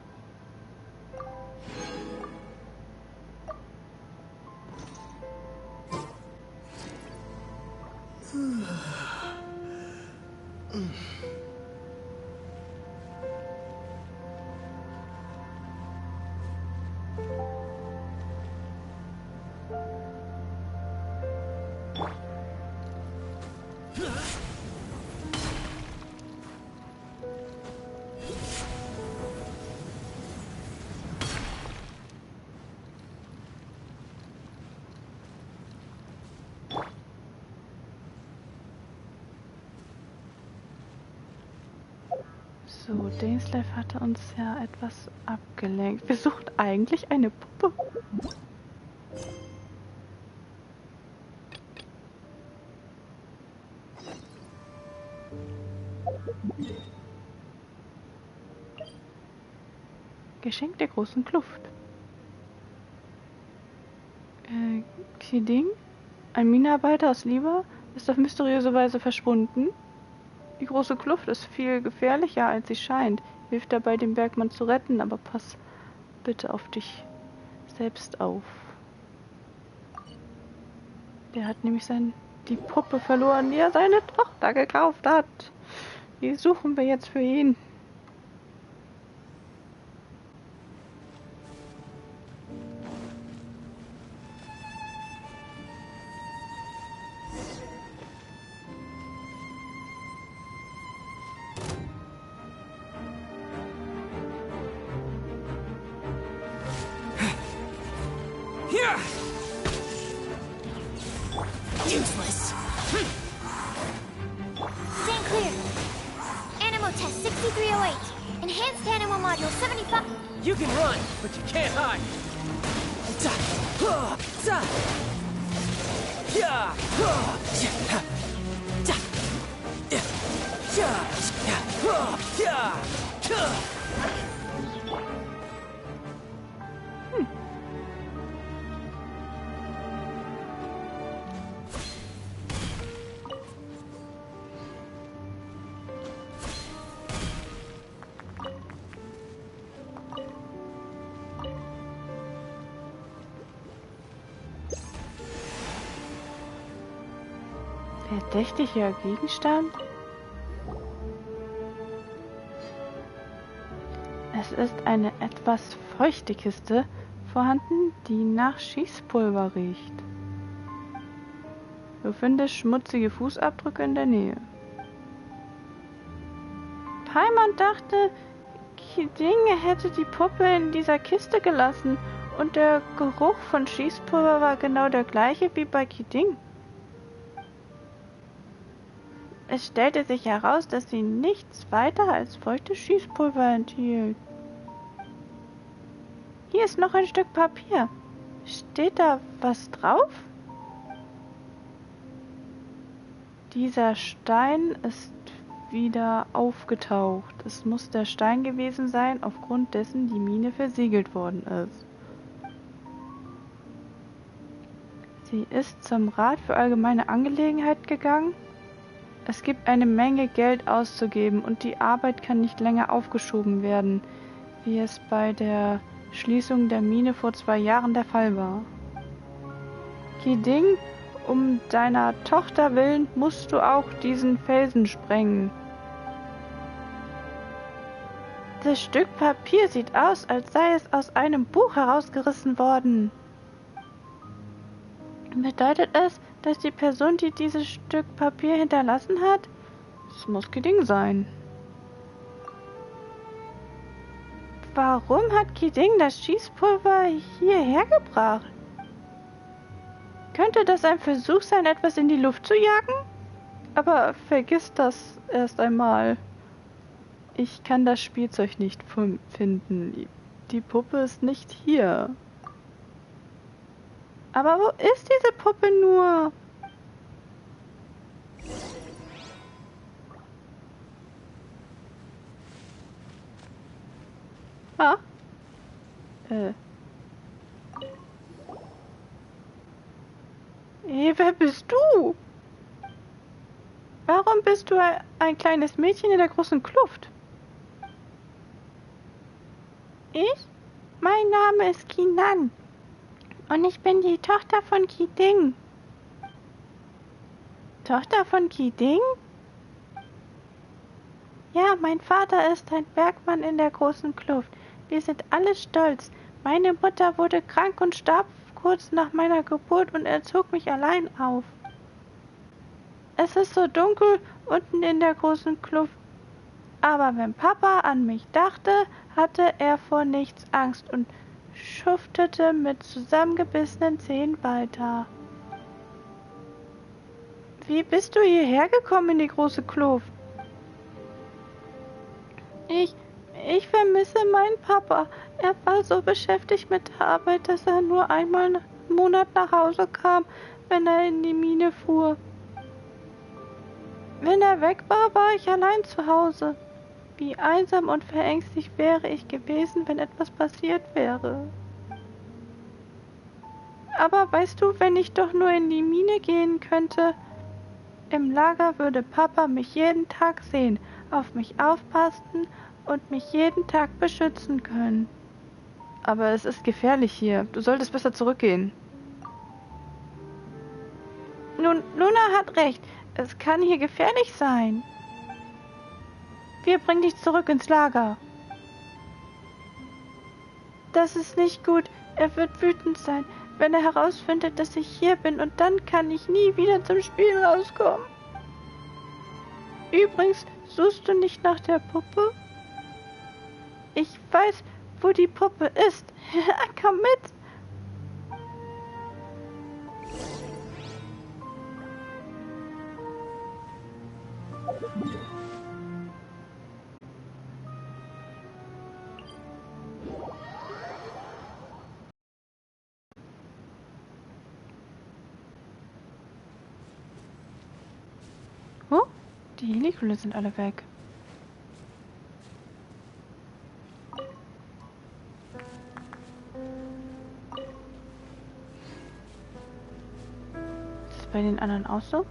So, Dainsleif hatte uns ja etwas abgelenkt. Wir suchen eigentlich eine Puppe. Geschenk der großen Kluft. Xiding, ein Minenarbeiter aus Liba, ist auf mysteriöse Weise verschwunden. Die große Kluft ist viel gefährlicher, als sie scheint. Hilf dabei, den Bergmann zu retten, aber pass bitte auf dich selbst auf. Der hat nämlich die Puppe verloren, die er seine Tochter gekauft hat. Die suchen wir jetzt für ihn. Useless. Stand clear. Animal test 6308. Enhanced animal module 75. You can run, but you can't hide. Verdächtiger Gegenstand? Es ist eine etwas feuchte Kiste vorhanden, die nach Schießpulver riecht. Du findest schmutzige Fußabdrücke in der Nähe. Paimon dachte, Xiding hätte die Puppe in dieser Kiste gelassen und der Geruch von Schießpulver war genau der gleiche wie bei Xiding. Es stellte sich heraus, dass sie nichts weiter als feuchtes Schießpulver enthielt. Hier ist noch ein Stück Papier. Steht da was drauf? Dieser Stein ist wieder aufgetaucht. Es muss der Stein gewesen sein, aufgrund dessen die Mine versiegelt worden ist. Sie ist zum Rat für allgemeine Angelegenheiten gegangen. Es gibt eine Menge Geld auszugeben und die Arbeit kann nicht länger aufgeschoben werden, wie es bei der Schließung der Mine vor 2 Jahren der Fall war. Xiding, um deiner Tochter willen musst du auch diesen Felsen sprengen. Das Stück Papier sieht aus, als sei es aus einem Buch herausgerissen worden. Bedeutet es, dass die Person, die dieses Stück Papier hinterlassen hat, es muss Xiding sein. Warum hat Xiding das Schießpulver hierher gebracht? Könnte das ein Versuch sein, etwas in die Luft zu jagen? Aber vergiss das erst einmal. Ich kann das Spielzeug nicht finden. Die Puppe ist nicht hier. Aber wo ist diese Puppe nur? Ah. Hey, wer bist du? warum bist du ein kleines Mädchen in der großen Kluft? Ich? Mein Name ist Kinan. Und ich bin die Tochter von Kiding. Tochter von Kiding? Ja, mein Vater ist ein Bergmann in der großen Kluft. Wir sind alle stolz. Meine Mutter wurde krank und starb kurz nach meiner Geburt und er zog mich allein auf. Es ist so dunkel unten in der großen Kluft. Aber wenn Papa an mich dachte, hatte er vor nichts Angst und schuftete mit zusammengebissenen Zähnen weiter. Wie bist du hierher gekommen in die große Kluft? Ich vermisse meinen Papa. Er war so beschäftigt mit der Arbeit, dass er nur einmal im Monat nach Hause kam, wenn er in die Mine fuhr. Wenn er weg war, war ich allein zu Hause. Wie einsam und verängstigt wäre ich gewesen, wenn etwas passiert wäre. Aber weißt du, wenn ich doch nur in die Mine gehen könnte, im Lager würde Papa mich jeden Tag sehen, auf mich aufpassen und mich jeden Tag beschützen können. Aber es ist gefährlich hier. Du solltest besser zurückgehen. Nun, Luna hat recht. Es kann hier gefährlich sein. Wir bringen dich zurück ins Lager. Das ist nicht gut. Er wird wütend sein, wenn er herausfindet, dass ich hier bin, und dann kann ich nie wieder zum Spiel rauskommen. Übrigens, suchst du nicht nach der Puppe? Ich weiß, wo die Puppe ist. Komm mit. Oh, die Heliküle sind alle weg. Ist das bei den anderen auch so?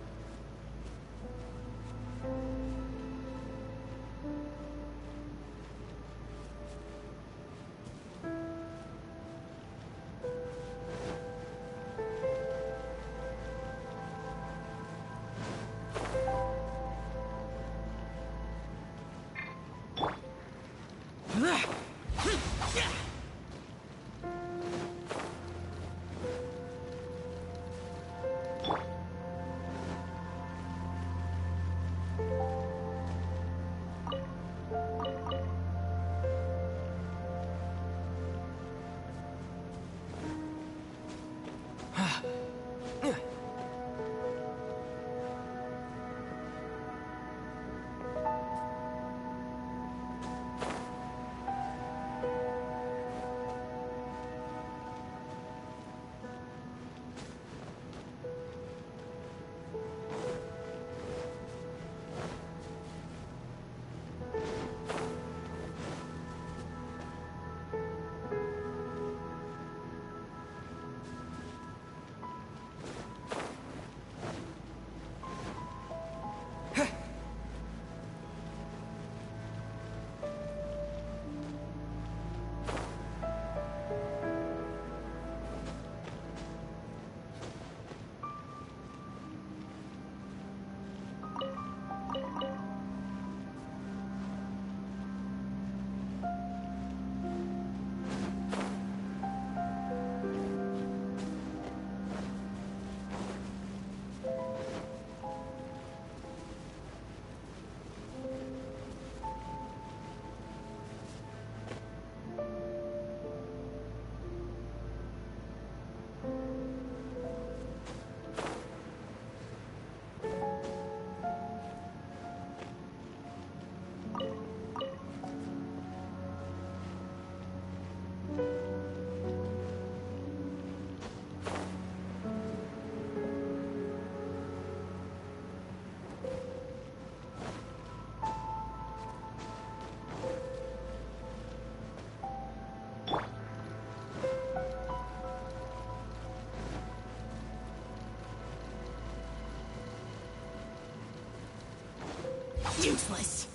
Useless.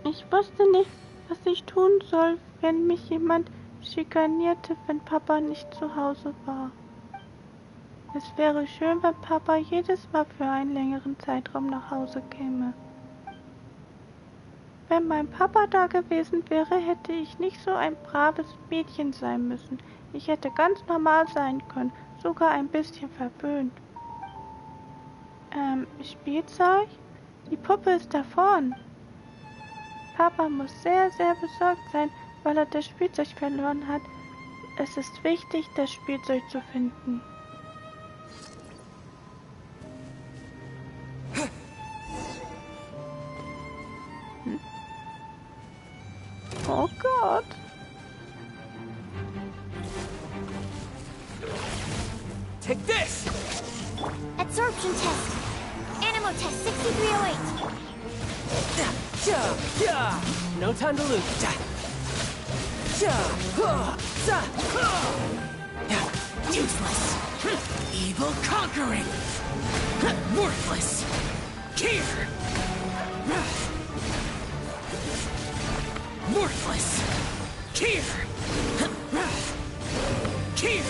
Ich wusste nicht, was ich tun soll, wenn mich jemand schikanierte, wenn Papa nicht zu Hause war. Es wäre schön, wenn Papa jedes Mal für einen längeren Zeitraum nach Hause käme. Wenn mein Papa da gewesen wäre, hätte ich nicht so ein braves Mädchen sein müssen. Ich hätte ganz normal sein können, sogar ein bisschen verwöhnt. Spielzeug? Die Puppe ist da vorn. Papa muss sehr, sehr besorgt sein, weil er das Spielzeug verloren hat. Es ist wichtig, das Spielzeug zu finden. Oh Gott. Take this! Absorption test. Animal test 6308. No time to lose. Useless. Evil conquering. Worthless. Here. Worthless. Here. Here.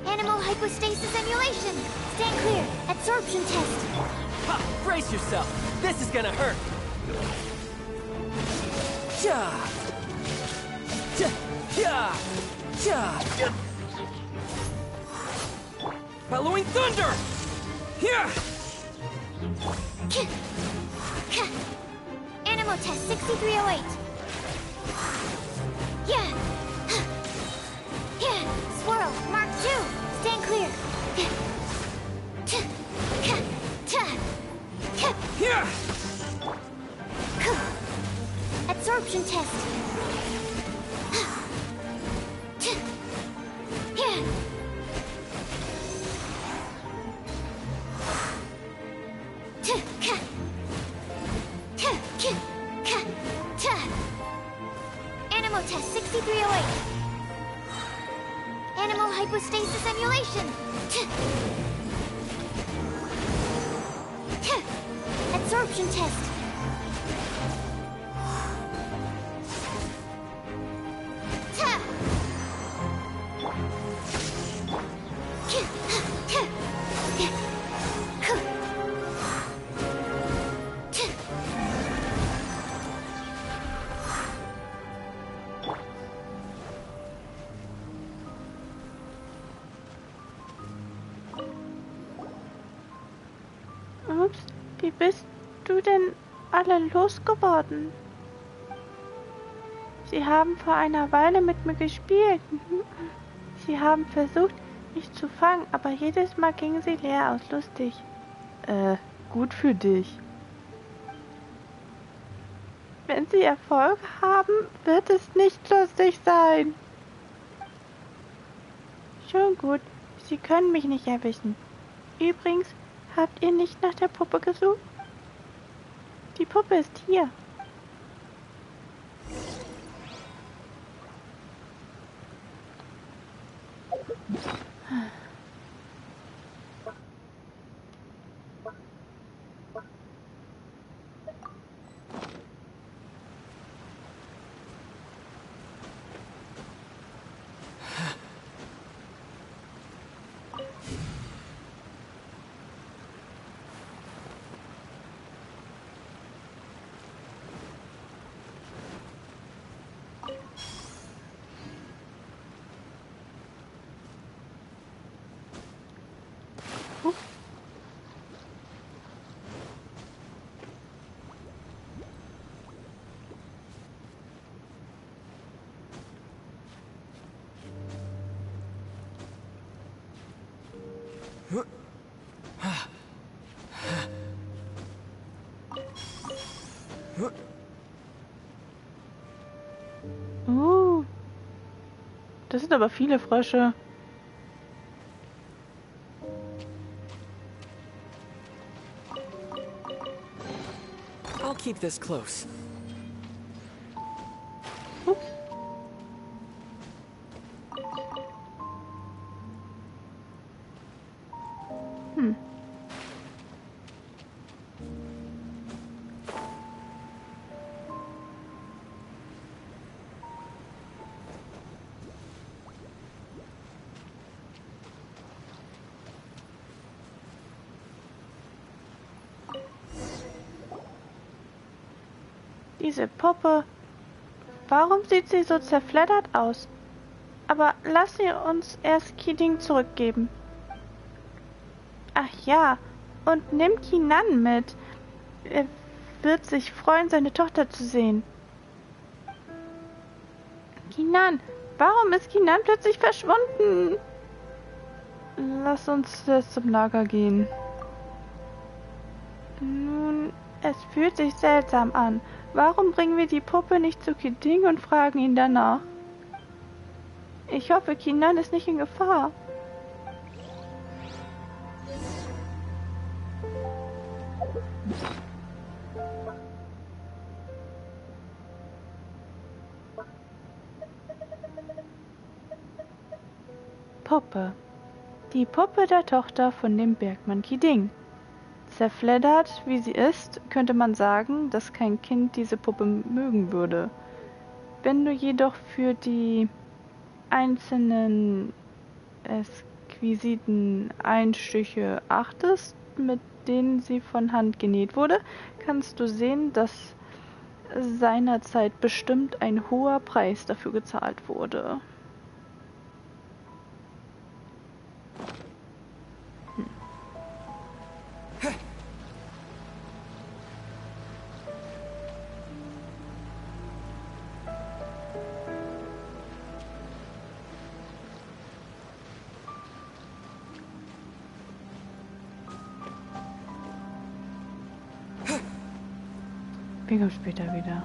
Animal hypostasis emulation. Stand clear. Absorption test. Ha! Brace yourself. This is gonna hurt. Bellowing thunder! Here! Animal test 6308. Yeah. Yeah. Swirl. Mark 2. Stand clear. Here! Absorption test. Yeah. Animal test 6308. Animal hypostasis emulation. Absorption test. Ups, wie bist du denn alle losgeworden? Sie haben vor einer Weile mit mir gespielt. Sie haben versucht, mich zu fangen, aber jedes Mal gingen sie leer aus. Lustig. Gut für dich. Wenn sie Erfolg haben, wird es nicht lustig sein. Schon gut, Sie können mich nicht erwischen. Übrigens, habt ihr nicht nach der Puppe gesucht? Die Puppe ist hier. Das sind aber viele Frösche. I'll keep this close. Diese Puppe. Warum sieht sie so zerfleddert aus? Aber lass sie uns erst Kiding zurückgeben. Ach ja, und nimm Kinan mit. Er wird sich freuen, seine Tochter zu sehen. Kinan, warum ist Kinan plötzlich verschwunden? Lass uns jetzt zum Lager gehen. Nun, es fühlt sich seltsam an. Warum bringen wir die Puppe nicht zu Kiding und fragen ihn danach? Ich hoffe, Kinan ist nicht in Gefahr. Puppe. Die Puppe der Tochter von dem Bergmann Kiding. Zerfleddert, wie sie ist, könnte man sagen, dass kein Kind diese Puppe mögen würde. Wenn du jedoch für die einzelnen exquisiten Einstiche achtest, mit denen sie von Hand genäht wurde, kannst du sehen, dass seinerzeit bestimmt ein hoher Preis dafür gezahlt wurde. Wir kommen später wieder.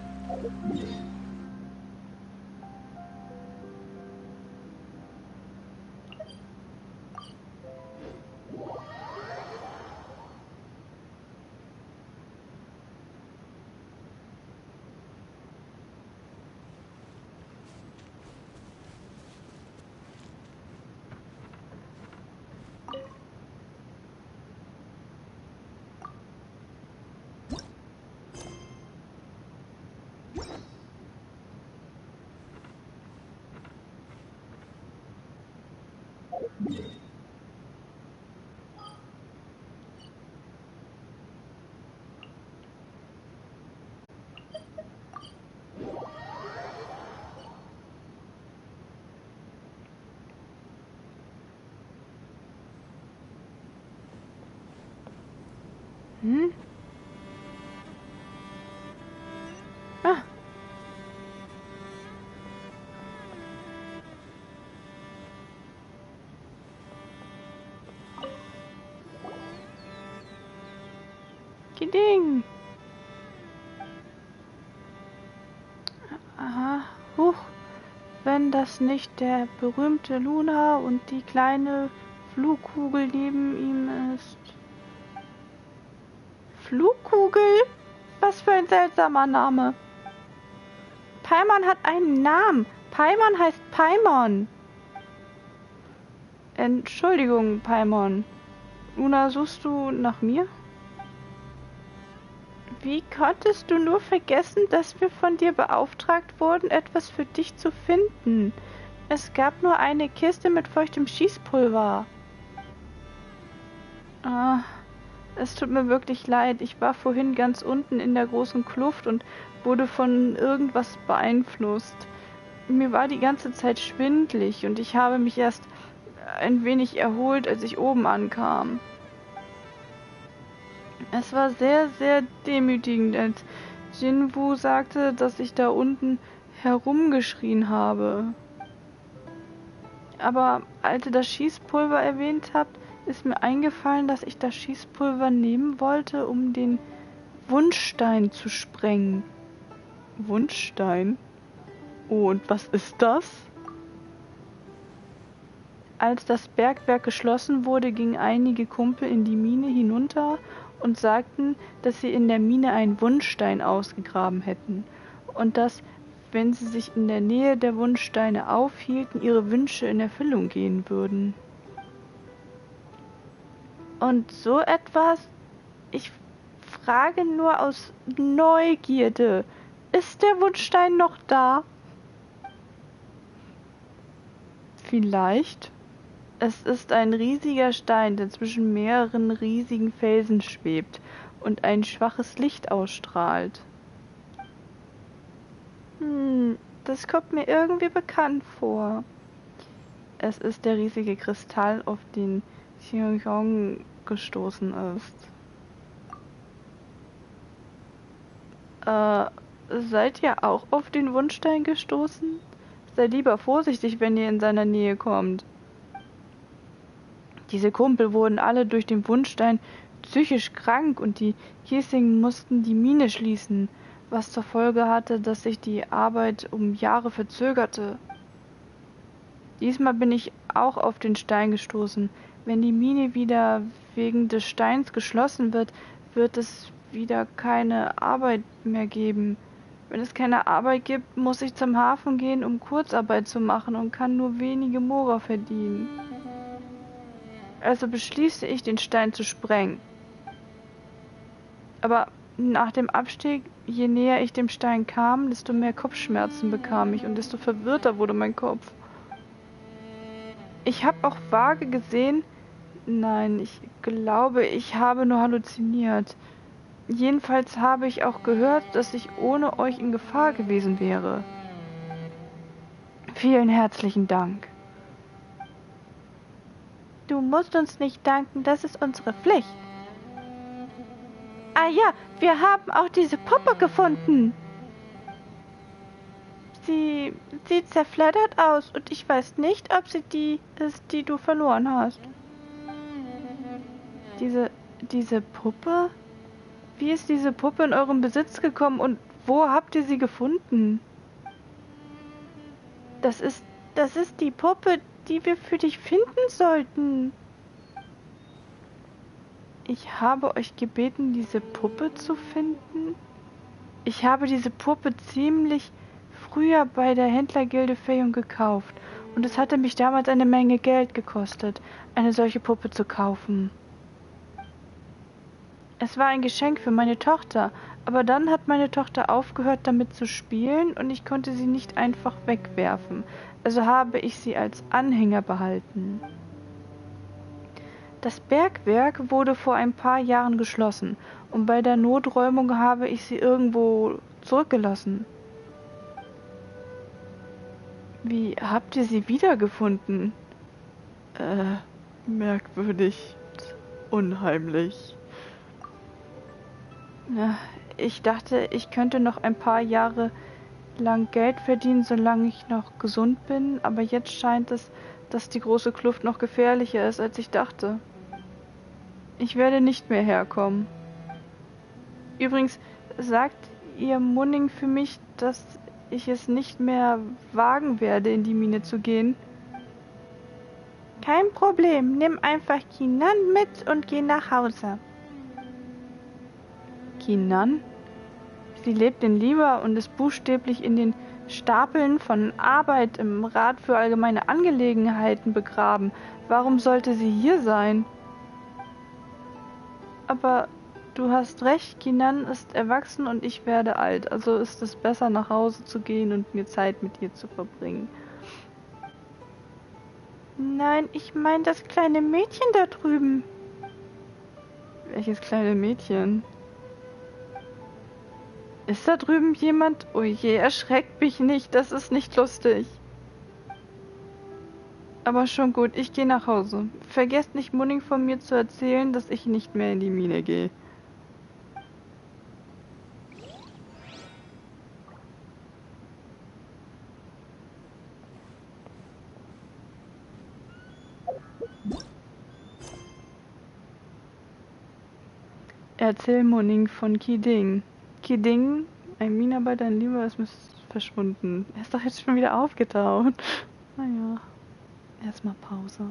Ah. Kiding. Aha. Huch. Wenn das nicht der berühmte Luna und die kleine Flugkugel neben ihm ist. Flugkugel? Was für ein seltsamer Name. Paimon hat einen Namen. Paimon heißt Paimon. Entschuldigung, Paimon. Luna, suchst du nach mir? Wie konntest du nur vergessen, dass wir von dir beauftragt wurden, etwas für dich zu finden? Es gab nur eine Kiste mit feuchtem Schießpulver. Ah, es tut mir wirklich leid. Ich war vorhin ganz unten in der großen Kluft und wurde von irgendwas beeinflusst. Mir war die ganze Zeit schwindlig und ich habe mich erst ein wenig erholt, als ich oben ankam. Es war sehr, sehr demütigend, als Jinwoo sagte, dass ich da unten herumgeschrien habe. Aber als ihr das Schießpulver erwähnt habt, ist mir eingefallen, dass ich das Schießpulver nehmen wollte, um den Wunschstein zu sprengen. Wunschstein? Oh, und was ist das? Als das Bergwerk geschlossen wurde, gingen einige Kumpel in die Mine hinunter und sagten, dass sie in der Mine einen Wunschstein ausgegraben hätten und dass, wenn sie sich in der Nähe der Wunschsteine aufhielten, ihre Wünsche in Erfüllung gehen würden. Und so etwas? Ich frage nur aus Neugierde. Ist der Wunschstein noch da? Vielleicht. Es ist ein riesiger Stein, der zwischen mehreren riesigen Felsen schwebt und ein schwaches Licht ausstrahlt. Das kommt mir irgendwie bekannt vor. Es ist der riesige Kristall, auf den Xiong gestoßen ist. Seid ihr auch auf den Wunschstein gestoßen? Seid lieber vorsichtig, wenn ihr in seiner Nähe kommt. Diese Kumpel wurden alle durch den Wunschstein psychisch krank und die Kiesingen mussten die Mine schließen, was zur Folge hatte, dass sich die Arbeit um Jahre verzögerte. Diesmal bin ich auch auf den Stein gestoßen. Wenn die Mine wieder wegen des Steins geschlossen wird, wird es wieder keine Arbeit mehr geben. Wenn es keine Arbeit gibt, muss ich zum Hafen gehen, um Kurzarbeit zu machen und kann nur wenige Mora verdienen. Also beschließe ich, den Stein zu sprengen. Aber nach dem Abstieg, je näher ich dem Stein kam, desto mehr Kopfschmerzen bekam ich und desto verwirrter wurde mein Kopf. Ich habe auch vage gesehen, nein, ich glaube, ich habe nur halluziniert. Jedenfalls habe ich auch gehört, dass ich ohne euch in Gefahr gewesen wäre. Vielen herzlichen Dank. Du musst uns nicht danken, das ist unsere Pflicht. Ah ja, wir haben auch diese Puppe gefunden. Sie sieht zerfleddert aus und ich weiß nicht, ob sie die ist, die du verloren hast. Diese Puppe? Wie ist diese Puppe in eurem Besitz gekommen und wo habt ihr sie gefunden? Das ist die Puppe, die wir für dich finden sollten. Ich habe euch gebeten, diese Puppe zu finden. Ich habe diese Puppe ziemlich früher bei der Händlergilde Feyung gekauft und es hatte mich damals eine Menge Geld gekostet, eine solche Puppe zu kaufen. Es war ein Geschenk für meine Tochter, aber dann hat meine Tochter aufgehört, damit zu spielen und ich konnte sie nicht einfach wegwerfen, also habe ich sie als Anhänger behalten. Das Bergwerk wurde vor ein paar Jahren geschlossen und bei der Noträumung habe ich sie irgendwo zurückgelassen. Wie habt ihr sie wiedergefunden? Merkwürdig. Unheimlich. Ich dachte, ich könnte noch ein paar Jahre lang Geld verdienen, solange ich noch gesund bin, aber jetzt scheint es, dass die große Kluft noch gefährlicher ist, als ich dachte. Ich werde nicht mehr herkommen. Übrigens, sagt ihr Munning für mich, dass ich es nicht mehr wagen werde, in die Mine zu gehen? Kein Problem, nimm einfach Kinan mit und geh nach Hause. Kinan? Sie lebt in Liwa und ist buchstäblich in den Stapeln von Arbeit im Rat für allgemeine Angelegenheiten begraben. Warum sollte sie hier sein? Aber du hast recht, Kinan ist erwachsen und ich werde alt, also ist es besser, nach Hause zu gehen und mir Zeit mit ihr zu verbringen. Nein, ich meine das kleine Mädchen da drüben. Welches kleine Mädchen? Ist da drüben jemand? Oh je, erschreckt mich nicht, das ist nicht lustig. Aber schon gut, ich gehe nach Hause. Vergesst nicht, Munning von mir zu erzählen, dass ich nicht mehr in die Mine gehe. Erzähl Moning von Kiding. Kiding, ein Minenarbeiter, ein Lieber, ist verschwunden. Er ist doch jetzt schon wieder aufgetaucht. Naja, erstmal Pause.